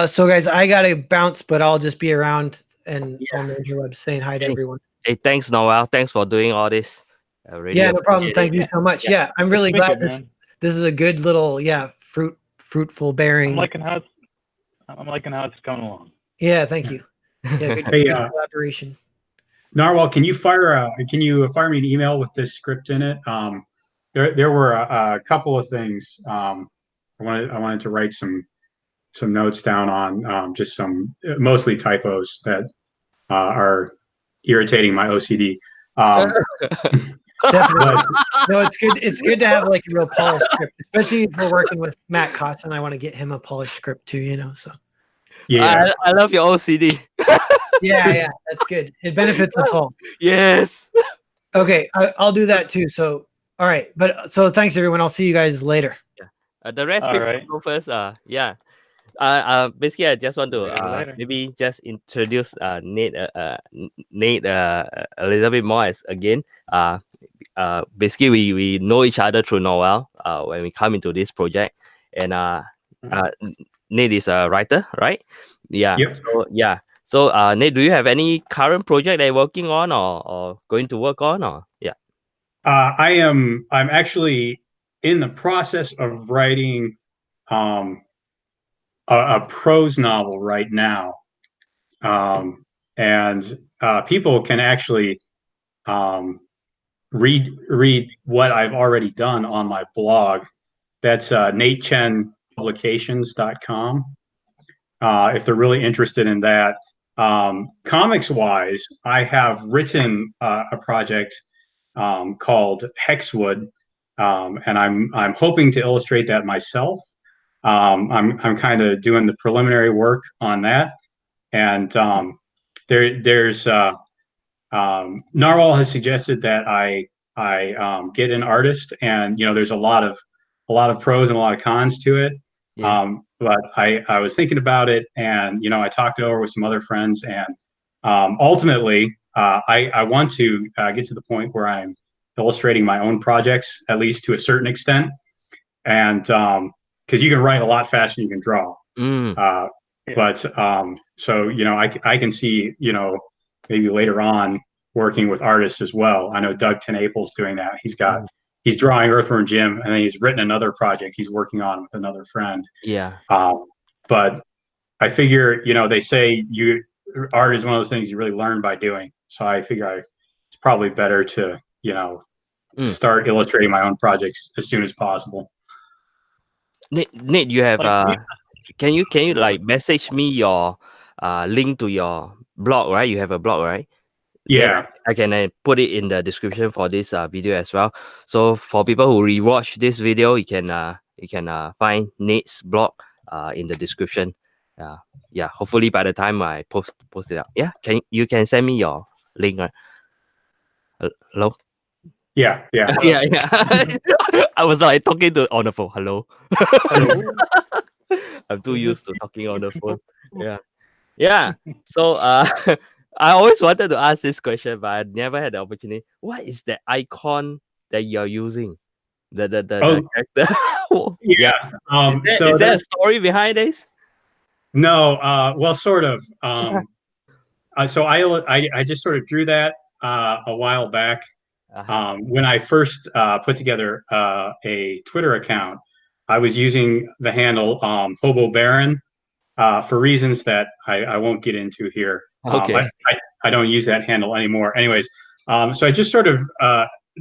So guys, I gotta bounce, but I'll just be around and on the interwebs saying hi to everyone. Hey, thanks, Noel. Thanks for doing all this. Really no problem. Thank you so much. Yeah, I'm really glad this is a good little fruitful bearing. I'm liking how it's coming along. Yeah, thank you. Yeah, good, good collaboration. Narwhal, can you fire me an email with this script in it? There were a couple of things I wanted to write some notes down on, just some mostly typos that are irritating my OCD. Definitely. No, it's good. It's good to have like a real polished script, especially if we're working with Matt Costin. I want to get him a polished script too, So yeah, I love your OCD. yeah, that's good. It benefits us all. Yes. Okay, I'll do that too. So all right, but so thanks everyone. I'll see you guys later. Yeah. The rest go first. Yeah. Basically, I just want to maybe just introduce Nate a little bit more again. Basically, we know each other through Noel when we come into this project, and Nate is a writer, right? Yeah. Yep. So Nate, do you have any current project that you're working on or going to work on, or yeah? I'm actually in the process of writing a prose novel right now, and people can actually read what I've already done on my blog. That's natechenpublications.com. If they're really interested in that. Comics wise, I have written a project called Hexwood, and I'm hoping to illustrate that myself. I'm kind of doing the preliminary work on that, and there's Narwhal has suggested that I get an artist, and there's a lot of pros and a lot of cons to it. Yeah. But I was thinking about it, and I talked it over with some other friends, and ultimately I want to get to the point where I'm illustrating my own projects, at least to a certain extent, and because you can write a lot faster than you can draw. But so I can see maybe later on working with artists as well. I know Doug Tenaple's doing that. He's drawing Earthworm Jim, and then he's written another project he's working on with another friend. Yeah. But I figure, they say art is one of those things you really learn by doing. So I figure it's probably better to, start illustrating my own projects as soon as possible. Nate, you have can you like message me your link to your blog, right? You have a blog, right? Yeah. I can put it in the description for this video as well. So for people who rewatch this video, you can find Nate's blog in the description. Yeah. Hopefully by the time I post it up. Yeah. You can send me your link, right? Hello. Yeah. Yeah. I was like talking on the phone. Hello. I'm too used to talking on the phone. Yeah. So I always wanted to ask this question, but I never had the opportunity. What is the icon that you're using? The character. Yeah. So is there a that's story behind this? no. Well, sort of. So I just sort of drew that a while back when I first put together a Twitter account. I was using the handle Hobo Baron for reasons that I won't get into here. Okay. I don't use that handle anymore. Anyways, so I just sort of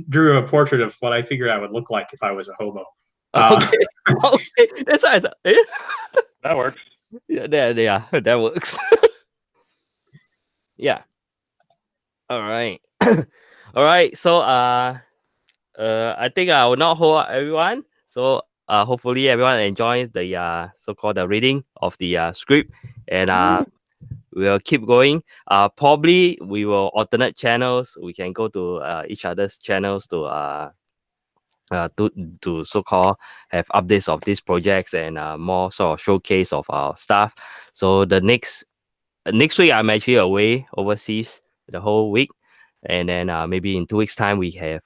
drew a portrait of what I figured I would look like if I was a hobo. Okay. Okay. That's why I thought, That works. yeah, that works. Yeah. All right. All right. So I think I will not hold up everyone. So hopefully everyone enjoys the so-called the reading of the script, and we'll keep going. Probably we will alternate channels. We can go to each other's channels to so-called have updates of these projects and more sort of showcase of our stuff. So the next week I'm actually away overseas the whole week, and then maybe in 2 weeks time we have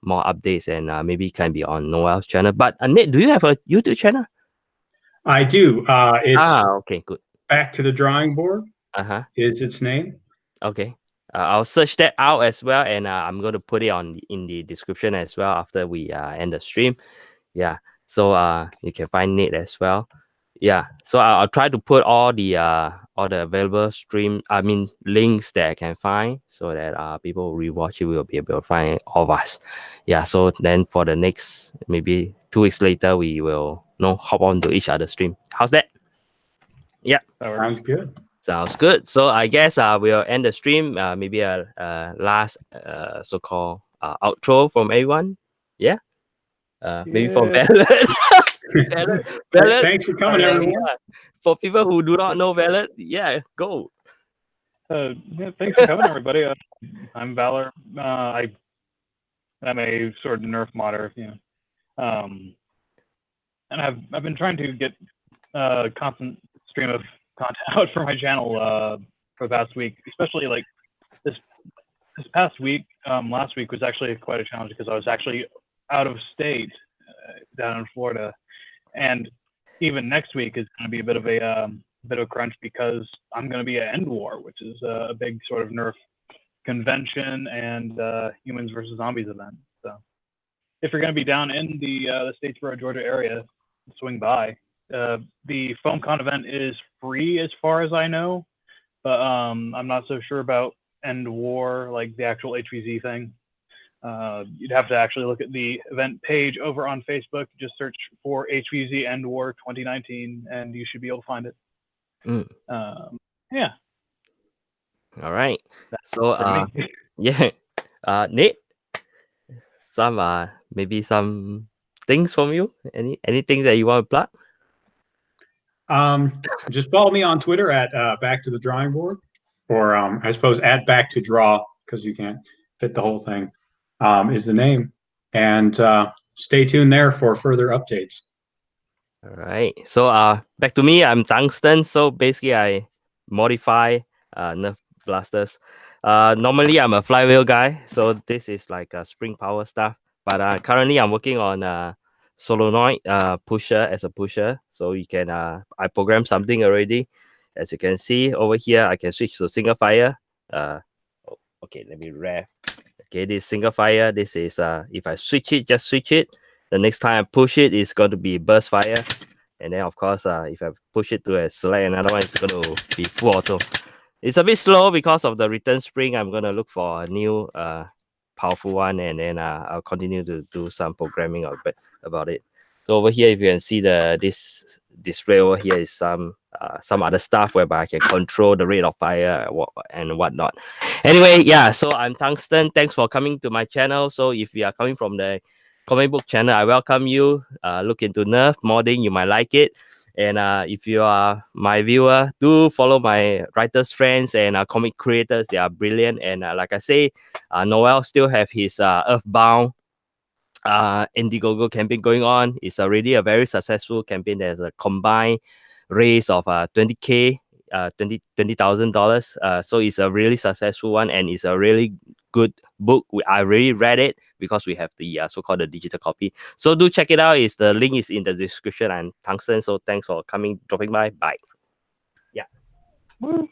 more updates, and maybe can be on Noel's channel. But Nate, do you have a YouTube channel? I do. It's Okay, good. Back to the Drawing Board Uh-huh. is its name. Okay. I'll search that out as well, and I'm going to put it in the description as well after we end the stream. Yeah. So you can find Nate as well. Yeah. So I'll try to put all the available links that I can find, so that people who rewatch it will be able to find all of us. Yeah. So then for the next maybe 2 weeks later, we will hop on to each other's stream. How's that? Yeah. That works. Sounds good. Sounds good. So I guess we'll end the stream. Maybe a last so-called outro from everyone. Yeah. Maybe from Yeah. Valid. Valid. Thanks for coming, everyone. Yeah. For people who do not know Valid, yeah, go. Yeah, thanks for coming, everybody. I'm Valor. I'm a sort of nerf modder, and I've been trying to get a constant stream of content out for my channel for the past week, especially like this past week. Last week was actually quite a challenge because I was actually out of state down in Florida, and even next week is going to be a bit of a crunch because I'm going to be at End War, which is a big sort of nerf convention and humans versus zombies event. So if you're going to be down in the Statesboro, Georgia area, swing by. The FoamCon event is free as far as I know, but I'm not so sure about End War, like the actual HVZ thing. You'd have to actually look at the event page over on Facebook. Just search for HVZ End War 2019, and you should be able to find it. Yeah. All right. That's So yeah, Nate, some maybe some things from you. Anything that you want to plug? Just follow me on Twitter at Back to the Drawing Board, or I suppose at Back to Draw, because you can't fit the whole thing. Is the name, and stay tuned there for further updates. All right. So back to me. I'm Tungsten. So basically, I modify Nerf blasters. Normally I'm a flywheel guy, so this is like a spring power stuff. But currently I'm working on solenoid pusher as a pusher. So you can I programmed something already. As you can see over here, I can switch to single fire. Okay, let me rev. Okay, this single fire. This is if I switch it, just switch it. The next time I push it, it's going to be burst fire. And then of course, if I push it to select another one, it's going to be full auto. It's a bit slow because of the return spring. I'm going to look for a new powerful one, and then I'll continue to do some programming about it. So over here, if you can see this display over here is some other stuff whereby I can control the rate of fire and whatnot. Anyway, yeah, so I'm Tungsten. Thanks for coming to my channel. So if you are coming from the comic book channel, I welcome you. Look into Nerf modding, you might like it. And if you are my viewer, do follow my writers friends and comic creators. They are brilliant. And like I say, Noel still have his Earthbound Indiegogo campaign going on. It's already a very successful campaign. There's a combined raise of $20,000. So it's a really successful one, and it's a really good book. I already read it because we have the so-called the digital copy. So do check it out. The link is in the description. And Tungsten. So thanks for dropping by. Bye. Yeah. Woo.